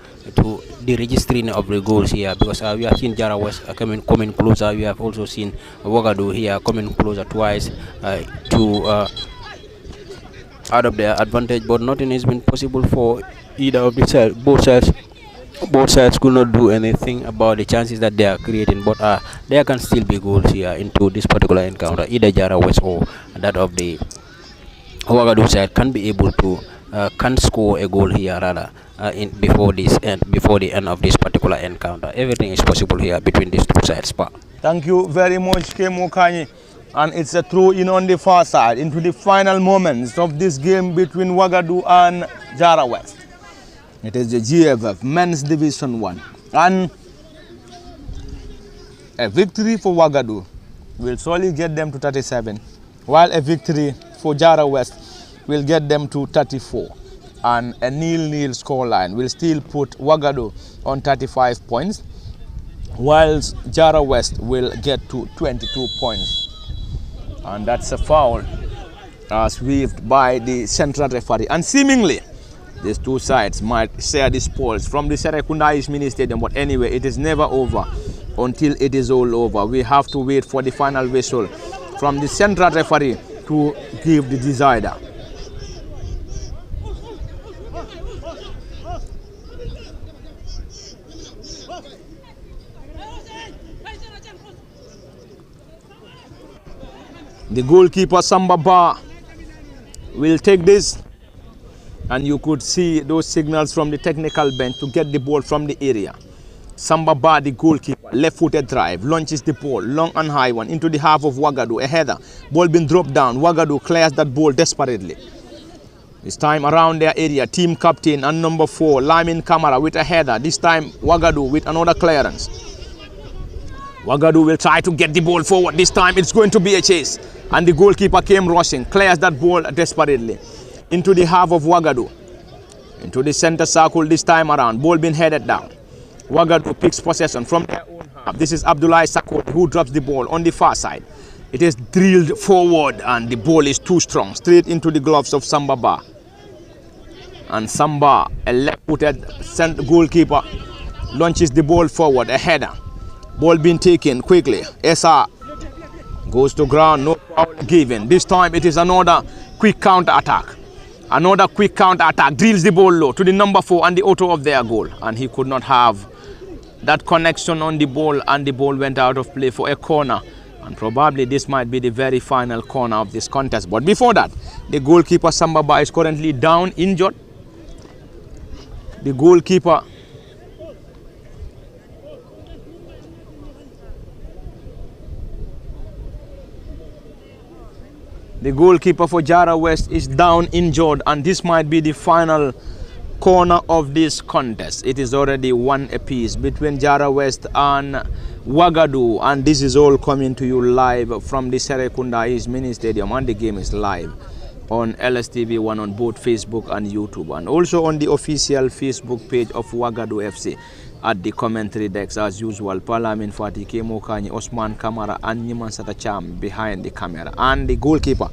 the registering of the goals here, because we have seen Jarra West coming closer. We have also seen Wagadu here coming closer twice to out of their advantage, but nothing has been possible for either of the sides. Both sides could not do anything about the chances that they are creating, but there can still be goals here into this particular encounter. Either Jarra West or that of the Wagadu side can be able to can score a goal here rather before the end of this particular encounter. Everything is possible here between these two sides. Thank you very much, Kemo Kanyi. And it's a throw-in on the far side into the final moments of this game between Wagadu and Jarra West. It is the GFF Men's Division 1. And a victory for Wagadu will surely get them to 37, while a victory for Jarra West will get them to 34. And a 0-0 scoreline will still put Wagadu on 35 points, whilst Jarra West will get to 22 points. And that's a foul swept by the central referee. And seemingly, these two sides might share the spoils from the Serekunda East Mini Stadium. But anyway, it is never over until it is all over. We have to wait for the final whistle from the central referee to give the decider. The goalkeeper Samba Ba will take this, and you could see those signals from the technical bench to get the ball from the area. Samba Ba, the goalkeeper, left-footed drive, launches the ball, long and high one, into the half of Wagadu, a header. Ball being dropped down, Wagadu clears that ball desperately. This time around their area, team captain and number 4, Lamin Kamara with a header. This time Wagadu with another clearance. Wagadu will try to get the ball forward. This time it's going to be a chase. And the goalkeeper came rushing, clears that ball desperately into the half of Wagadu. Into the center circle this time around. Ball being headed down. Wagadu picks possession from their own half. This is Abdullahi Sakot who drops the ball on the far side. It is drilled forward and the ball is too strong. Straight into the gloves of Samba Ba. And Samba, a left-footed goalkeeper, launches the ball forward, a header. Ball being taken quickly. Esa goes to ground, no foul given. This time it is another quick counter-attack. Another quick counter-attack, drills the ball low to the number 4 and the author of their goal. And he could not have that connection on the ball, and the ball went out of play for a corner. And probably this might be the very final corner of this contest. But before that, the goalkeeper Samba Ba is currently down, injured. The goalkeeper for Jarra West is down, injured, and this might be the final corner of this contest. It is already one apiece between Jarra West and Wagadu, and this is all coming to you live from the Serekunda East Mini Stadium, and the game is live on LSTV1 on both Facebook and YouTube, and also on the official Facebook page of Wagadu FC. At the commentary decks, as usual, Palamin Fati, Kemo Kanyi, Osman Kamara, and Niman Satacham behind the camera. And the goalkeeper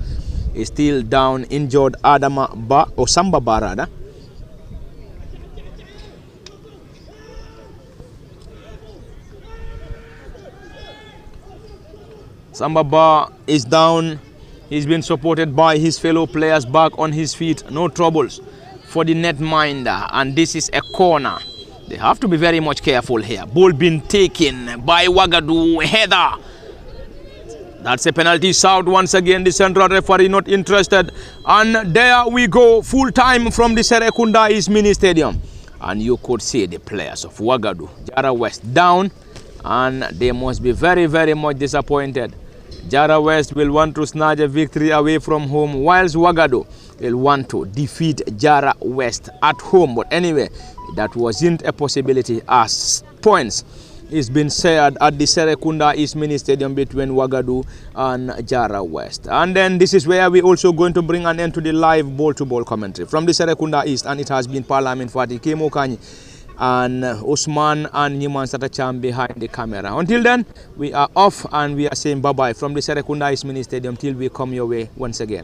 is still down, injured, Adama Ba, or Samba Ba rather. Samba Ba is down. He's been supported by his fellow players back on his feet. No troubles for the netminder. And this is a corner. They have to be very much careful here. Ball being taken by Wagadu. Header. That's a penalty south once again. The central referee not interested. And there we go. Full time from the Serekunda East Mini Stadium. And you could see the players of Wagadu, Jarra West down. And they must be very, very much disappointed. Jarra West will want to snatch a victory away from home, whilst Wagadu will want to defeat Jarra West at home. But anyway, that wasn't a possibility as points is being shared at the Serekunda East Mini Stadium between Wagadu and Jarra West. And then this is where we're also going to bring an end to the live ball-to-ball commentary from the Serekunda East, and it has been Parliament Fati Kemo Kanyi and Usman and Nyuman Satacham behind the camera. Until then, we are off and we are saying bye-bye from the Serekunda East Mini Stadium till we come your way once again.